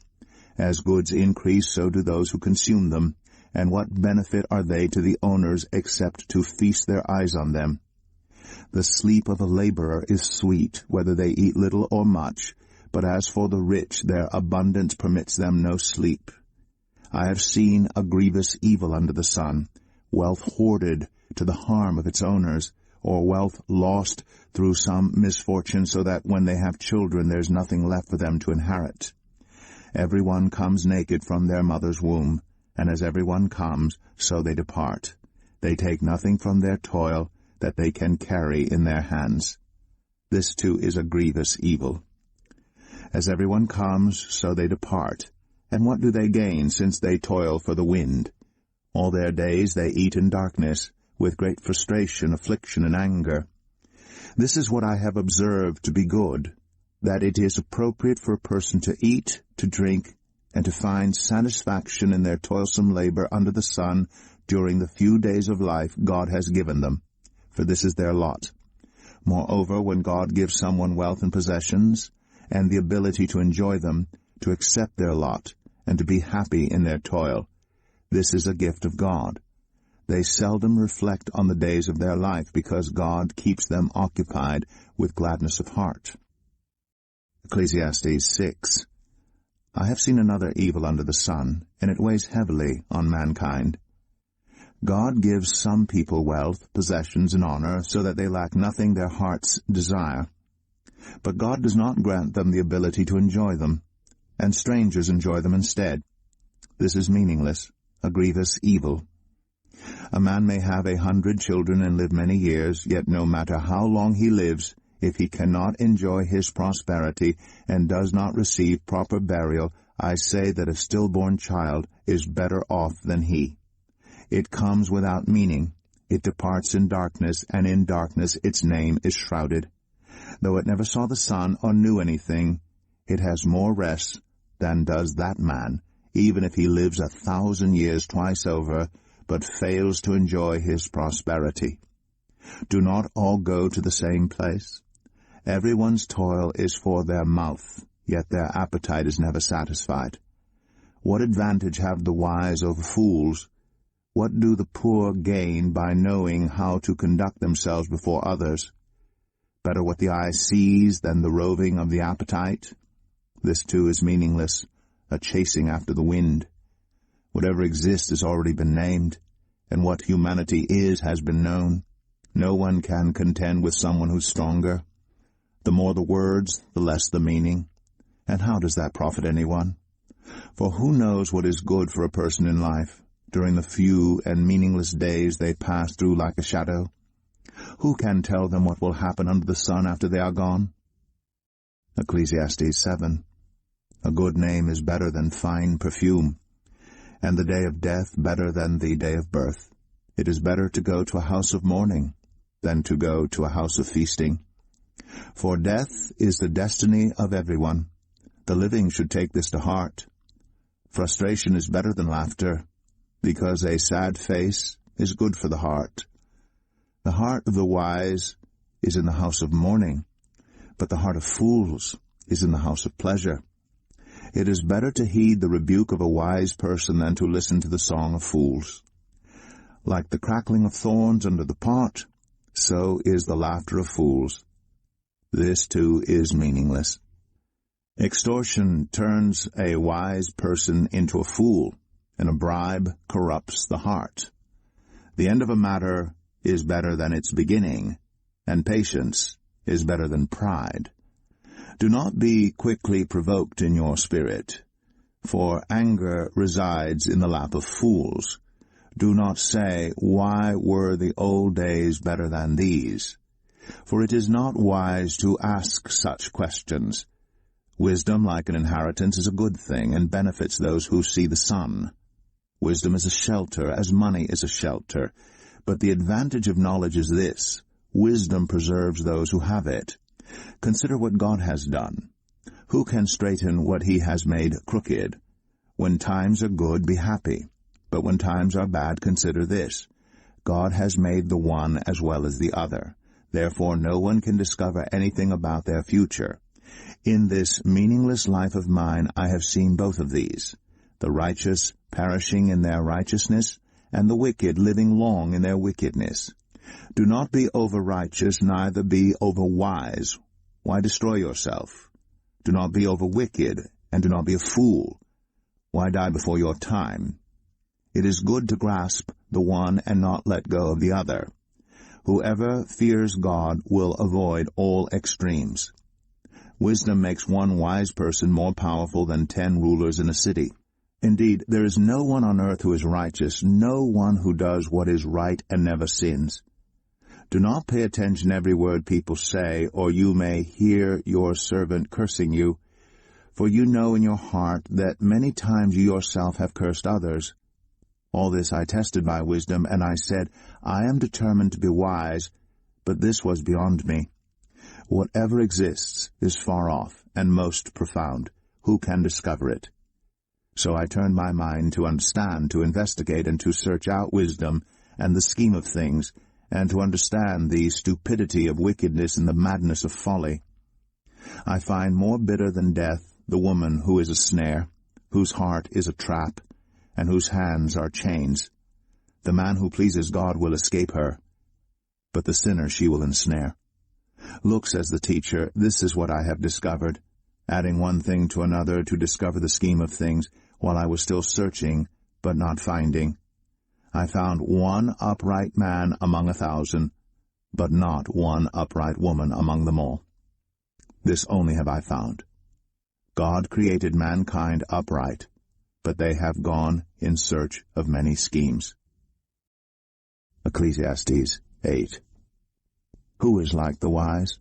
As goods increase, so do those who consume them. And what benefit are they to the owners except to feast their eyes on them? The sleep of a laborer is sweet, whether they eat little or much, but as for the rich, their abundance permits them no sleep. I have seen a grievous evil under the sun, wealth hoarded to the harm of its owners, or wealth lost through some misfortune, so that when they have children there's nothing left for them to inherit. Everyone comes naked from their mother's womb, and as everyone comes, so they depart. They take nothing from their toil that they can carry in their hands. This too is a grievous evil. As everyone comes, so they depart. And what do they gain, since they toil for the wind? All their days they eat in darkness, with great frustration, affliction, and anger. This is what I have observed to be good, that it is appropriate for a person to eat, to drink, and to find satisfaction in their toilsome labor under the sun during the few days of life God has given them, for this is their lot. Moreover, when God gives someone wealth and possessions, and the ability to enjoy them, to accept their lot, and to be happy in their toil, this is a gift of God. They seldom reflect on the days of their life, because God keeps them occupied with gladness of heart. Ecclesiastes 6. I have seen another evil under the sun, and it weighs heavily on mankind. God gives some people wealth, possessions, and honor, so that they lack nothing their hearts desire. But God does not grant them the ability to enjoy them, and strangers enjoy them instead. This is meaningless, a grievous evil. A man may have 100 children and live many years, yet no matter how long he lives, if he cannot enjoy his prosperity and does not receive proper burial, I say that a stillborn child is better off than he. It comes without meaning. It departs in darkness, and in darkness its name is shrouded. Though it never saw the sun or knew anything, it has more rest than does that man, even if he lives 1,000 years twice over, but fails to enjoy his prosperity. Do not all go to the same place? Everyone's toil is for their mouth, yet their appetite is never satisfied. What advantage have the wise over fools? What do the poor gain by knowing how to conduct themselves before others? Better what the eye sees than the roving of the appetite? This too is meaningless, a chasing after the wind. Whatever exists has already been named, and what humanity is has been known. No one can contend with someone who's stronger. The more the words, the less the meaning. And how does that profit anyone? For who knows what is good for a person in life, during the few and meaningless days they pass through like a shadow? Who can tell them what will happen under the sun after they are gone? Ecclesiastes 7. A good name is better than fine perfume, and the day of death better than the day of birth. It is better to go to a house of mourning than to go to a house of feasting. For death is the destiny of everyone. The living should take this to heart. Frustration is better than laughter, because a sad face is good for the heart. The heart of the wise is in the house of mourning, but the heart of fools is in the house of pleasure. It is better to heed the rebuke of a wise person than to listen to the song of fools. Like the crackling of thorns under the pot, so is the laughter of fools. This too is meaningless. Extortion turns a wise person into a fool, and a bribe corrupts the heart. The end of a matter is better than its beginning, and patience is better than pride. Do not be quickly provoked in your spirit, for anger resides in the lap of fools. Do not say, why were the old days better than these? For it is not wise to ask such questions. Wisdom, like an inheritance, is a good thing, and benefits those who see the sun. Wisdom is a shelter, as money is a shelter. But the advantage of knowledge is this: wisdom preserves those who have it. Consider what God has done. Who can straighten what he has made crooked? When times are good, be happy. But when times are bad, consider this: God has made the one as well as the other. Therefore no one can discover anything about their future. In this meaningless life of mine I have seen both of these, the righteous perishing in their righteousness, and the wicked living long in their wickedness. Do not be over-righteous, neither be over-wise. Why destroy yourself? Do not be over-wicked, and do not be a fool. Why die before your time? It is good to grasp the one and not let go of the other. Whoever fears God will avoid all extremes. Wisdom makes one wise person more powerful than 10 rulers in a city. Indeed, there is no one on earth who is righteous, no one who does what is right and never sins. Do not pay attention to every word people say, or you may hear your servant cursing you. For you know in your heart that many times you yourself have cursed others. All this I tested by wisdom, and I said, I am determined to be wise, but this was beyond me. Whatever exists is far off and most profound. Who can discover it? So I turned my mind to understand, to investigate, and to search out wisdom and the scheme of things, and to understand the stupidity of wickedness and the madness of folly. I find more bitter than death the woman who is a snare, whose heart is a trap, and whose hands are chains. The man who pleases God will escape her, but the sinner she will ensnare. Look, says the teacher, this is what I have discovered, adding one thing to another to discover the scheme of things, while I was still searching, but not finding. I found one upright man among 1,000, but not one upright woman among them all. This only have I found. God created mankind upright, but they have gone in search of many schemes. Ecclesiastes 8. Who is like the wise?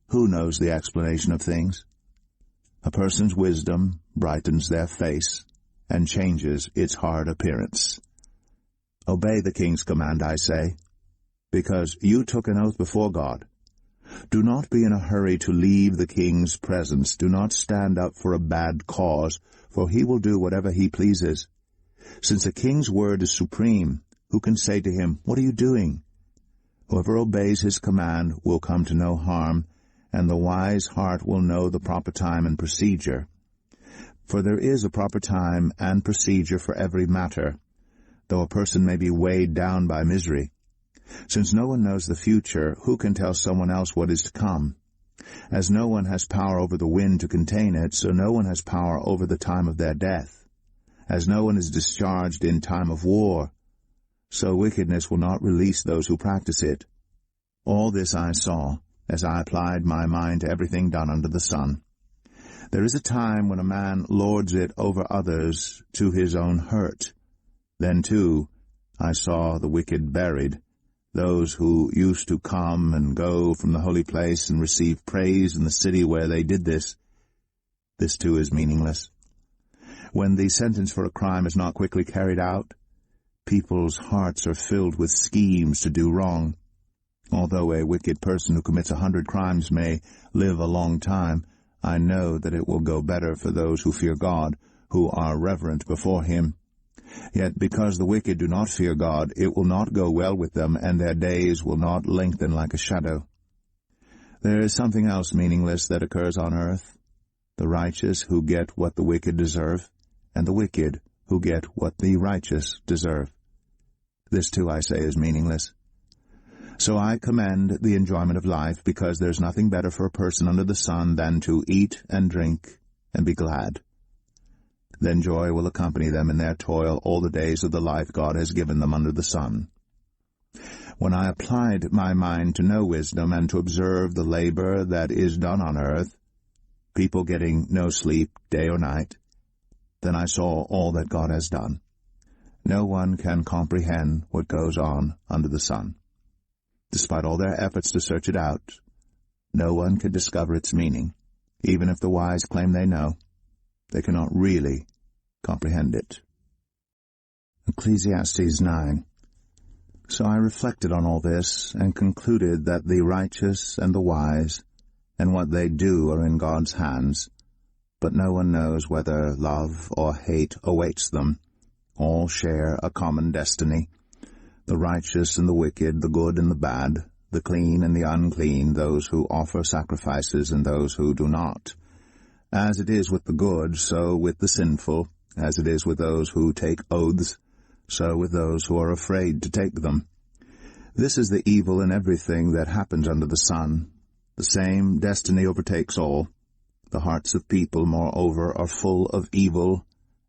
Who knows the explanation of things? A person's wisdom brightens their face and changes its hard appearance. Obey the king's command, I say, because you took an oath before God. Do not be in a hurry to leave the king's presence. Do not stand up for a bad cause, for he will do whatever he pleases. Since a king's word is supreme, who can say to him, what are you doing? Whoever obeys his command will come to no harm, and the wise heart will know the proper time and procedure. For there is a proper time and procedure for every matter, though a person may be weighed down by misery. Since no one knows the future, who can tell someone else what is to come? As no one has power over the wind to contain it, so no one has power over the time of their death. As no one is discharged in time of war, so wickedness will not release those who practice it. All this I saw, as I applied my mind to everything done under the sun. There is a time when a man lords it over others to his own hurt. Then, too, I saw the wicked buried, those who used to come and go from the holy place and receive praise in the city where they did this. This, too, is meaningless. When the sentence for a crime is not quickly carried out, people's hearts are filled with schemes to do wrong. Although a wicked person who commits 100 crimes may live a long time, I know that it will go better for those who fear God, who are reverent before him. Yet because the wicked do not fear God, it will not go well with them, and their days will not lengthen like a shadow. There is something else meaningless that occurs on earth. The righteous who get what the wicked deserve, and the wicked who get what the righteous deserve. This too, I say, is meaningless. So I commend the enjoyment of life, because there's nothing better for a person under the sun than to eat and drink and be glad. Then joy will accompany them in their toil all the days of the life God has given them under the sun. When I applied my mind to know wisdom and to observe the labor that is done on earth, people getting no sleep day or night, then I saw all that God has done. No one can comprehend what goes on under the sun. Despite all their efforts to search it out, no one can discover its meaning. Even if the wise claim they know, they cannot really comprehend it. Ecclesiastes 9. So I reflected on all this, and concluded that the righteous and the wise, and what they do, are in God's hands, but no one knows whether love or hate awaits them. All share a common destiny. The righteous and the wicked, the good and the bad, the clean and the unclean, those who offer sacrifices and those who do not. As it is with the good, so with the sinful. As it is with those who take oaths, so with those who are afraid to take them. This is the evil in everything that happens under the sun. The same destiny overtakes all. The hearts of people, moreover, are full of evil,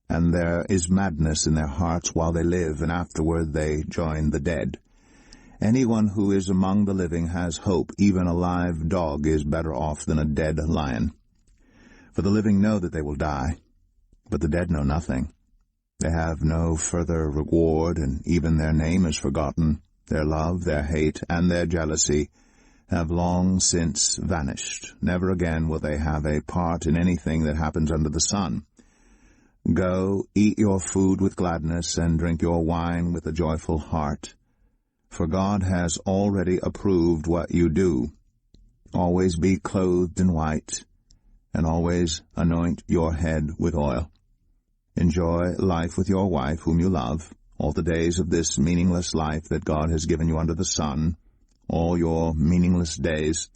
and there is madness in their hearts while they live, and afterward they join the dead. Anyone who is among the living has hope. Even a live dog is better off than a dead lion. For the living know that they will die, but the dead know nothing. They have no further reward, and even their name is forgotten. Their love, their hate, and their jealousy have long since vanished. Never again will they have a part in anything that happens under the sun. Go, eat your food with gladness, and drink your wine with a joyful heart. For God has already approved what you do. Always be clothed in white, and always anoint your head with oil. Enjoy life with your wife, whom you love, all the days of this meaningless life that God has given you under the sun, all your meaningless days.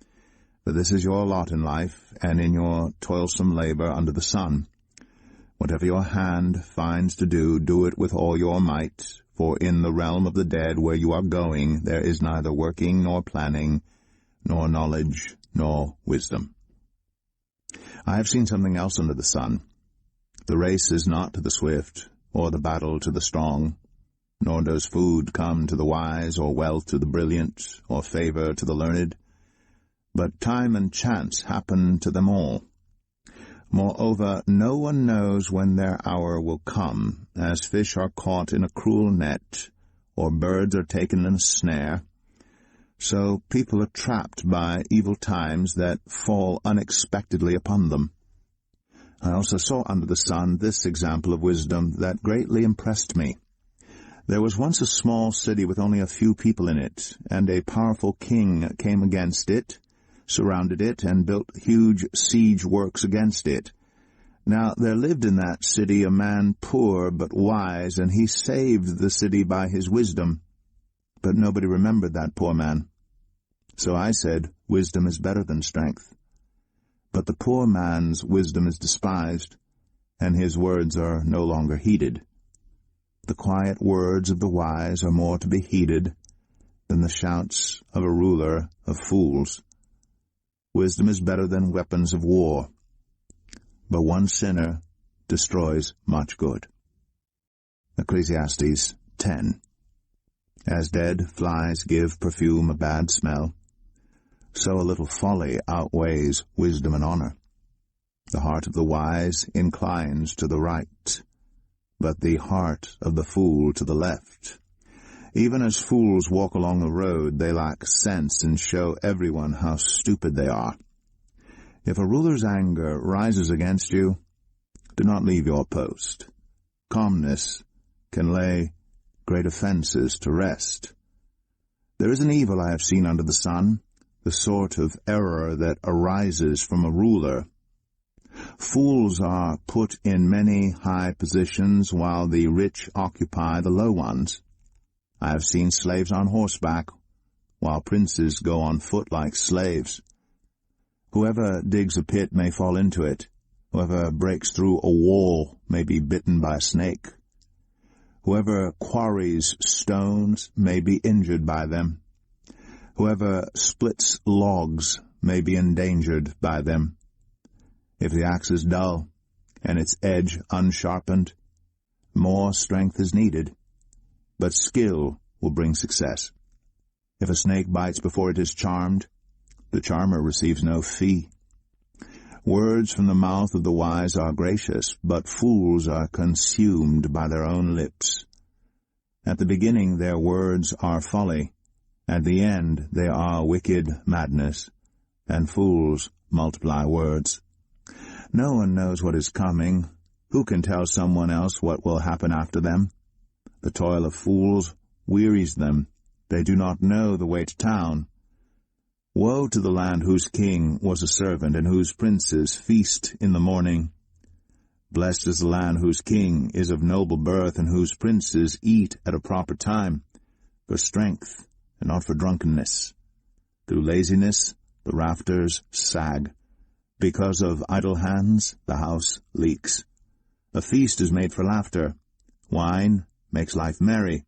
For this is your lot in life, and in your toilsome labor under the sun. Whatever your hand finds to do, do it with all your might, for in the realm of the dead where you are going, there is neither working nor planning, nor knowledge, nor wisdom. I have seen something else under the sun. The race is not to the swift, or the battle to the strong, nor does food come to the wise, or wealth to the brilliant, or favor to the learned. But time and chance happen to them all. Moreover, no one knows when their hour will come, as fish are caught in a cruel net, or birds are taken in a snare. So people are trapped by evil times that fall unexpectedly upon them. I also saw under the sun this example of wisdom that greatly impressed me. There was once a small city with only a few people in it, and a powerful king came against it, surrounded it, and built huge siege works against it. Now there lived in that city a man poor but wise, and he saved the city by his wisdom. But nobody remembered that poor man. So I said, wisdom is better than strength. But the poor man's wisdom is despised, and his words are no longer heeded. The quiet words of the wise are more to be heeded than the shouts of a ruler of fools. Wisdom is better than weapons of war, but one sinner destroys much good. Ecclesiastes 10. As dead flies give perfume a bad smell, so a little folly outweighs wisdom and honor. The heart of the wise inclines to the right, but the heart of the fool to the left. Even as fools walk along the road, they lack sense and show everyone how stupid they are. If a ruler's anger rises against you, do not leave your post. Calmness can lay great offenses to rest. There is an evil I have seen under the sun, the sort of error that arises from a ruler. Fools are put in many high positions, while the rich occupy the low ones. I have seen slaves on horseback, while princes go on foot like slaves. Whoever digs a pit may fall into it. Whoever breaks through a wall may be bitten by a snake. Whoever quarries stones may be injured by them. Whoever splits logs may be endangered by them. If the axe is dull, and its edge unsharpened, more strength is needed, but skill will bring success. If a snake bites before it is charmed, the charmer receives no fee. Words from the mouth of the wise are gracious, but fools are consumed by their own lips. At the beginning their words are folly, at the end they are wicked madness, and fools multiply words. No one knows what is coming. Who can tell someone else what will happen after them? The toil of fools wearies them. They do not know the way to town. Woe to the land whose king was a servant, and whose princes feast in the morning. Blessed is the land whose king is of noble birth, and whose princes eat at a proper time, for strength and not for drunkenness. Through laziness the rafters sag. Because of idle hands the house leaks. A feast is made for laughter. Wine makes life merry,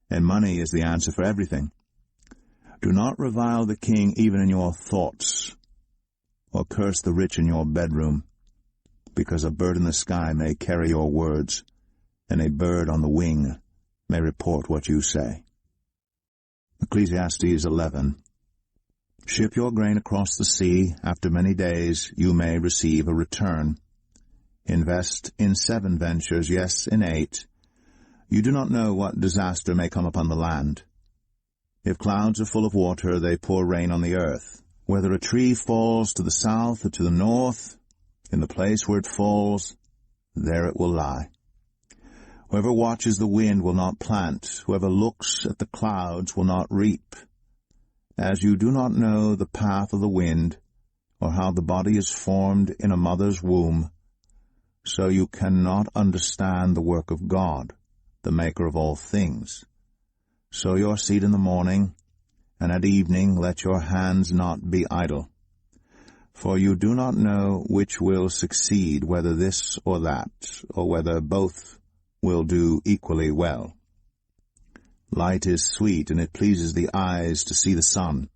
and money is the answer for everything. Do not revile the king even in your thoughts, or curse the rich in your bedroom, because a bird in the sky may carry your words, and a bird on the wing may report what you say. Ecclesiastes 11. Ship your grain across the sea. After many days you may receive a return. Invest in 7 ventures, yes, in 8. You do not know what disaster may come upon the land. If clouds are full of water, they pour rain on the earth. Whether a tree falls to the south or to the north, in the place where it falls, there it will lie. Whoever watches the wind will not plant. Whoever looks at the clouds will not reap. As you do not know the path of the wind, or how the body is formed in a mother's womb, so you cannot understand the work of God, the maker of all things. Sow your seed in the morning, and at evening let your hands not be idle. For you do not know which will succeed, whether this or that, or whether both will do equally well. Light is sweet, and it pleases the eyes to see the sun.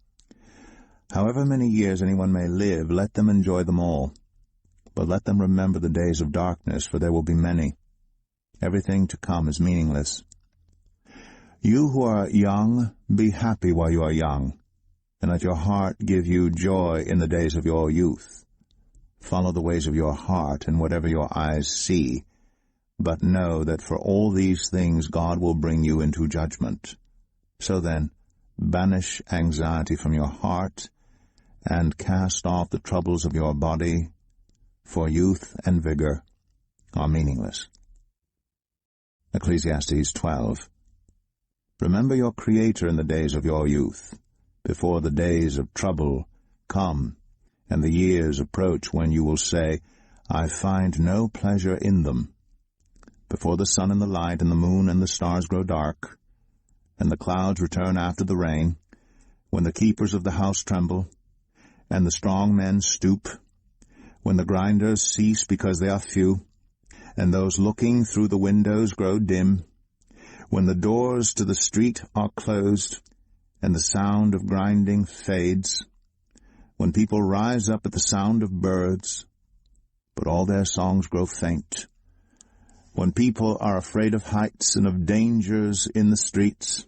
However many years anyone may live, let them enjoy them all. But let them remember the days of darkness, for there will be many. Everything to come is meaningless. You who are young, be happy while you are young, and let your heart give you joy in the days of your youth. Follow the ways of your heart and whatever your eyes see, but know that for all these things God will bring you into judgment. So then, banish anxiety from your heart, and cast off the troubles of your body, for youth and vigor are meaningless. Ecclesiastes 12. Remember your Creator in the days of your youth, before the days of trouble come, and the years approach when you will say, I find no pleasure in them. Before the sun and the light and the moon and the stars grow dark, and the clouds return after the rain, when the keepers of the house tremble, and the strong men stoop, when the grinders cease because they are few, and those looking through the windows grow dim, when the doors to the street are closed, and the sound of grinding fades, when people rise up at the sound of birds, but all their songs grow faint, when people are afraid of heights and of dangers in the streets,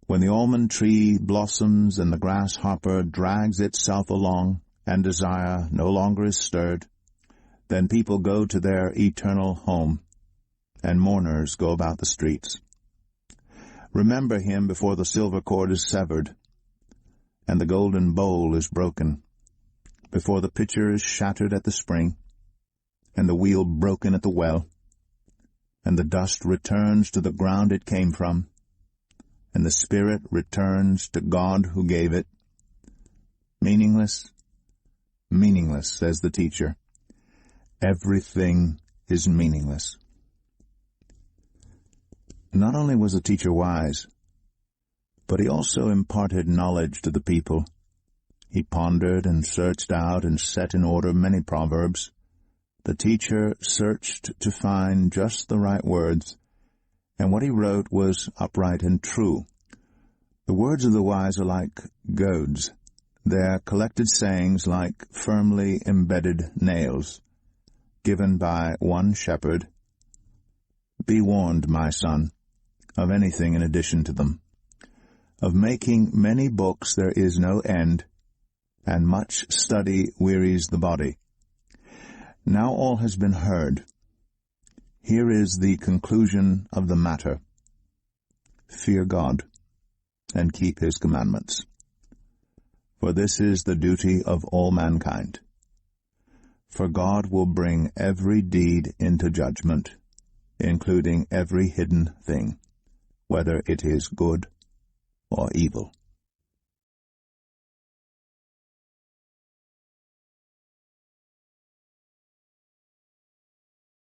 when the almond tree blossoms and the grasshopper drags itself along, and desire no longer is stirred, then people go to their eternal home, and mourners go about the streets. Remember him before the silver cord is severed, and the golden bowl is broken, before the pitcher is shattered at the spring, and the wheel broken at the well, and the dust returns to the ground it came from, and the spirit returns to God who gave it. Meaningless, meaningless, says the teacher. Everything is meaningless. Not only was the teacher wise, but he also imparted knowledge to the people. He pondered and searched out and set in order many proverbs. The teacher searched to find just the right words, and what he wrote was upright and true. The words of the wise are like goads, their collected sayings like firmly embedded nails, given by one shepherd. Be warned, my son, of anything in addition to them. Of making many books there is no end, and much study wearies the body. Now all has been heard. Here is the conclusion of the matter. Fear God, and keep his commandments. For this is the duty of all mankind. For God will bring every deed into judgment, including every hidden thing, whether it is good or evil.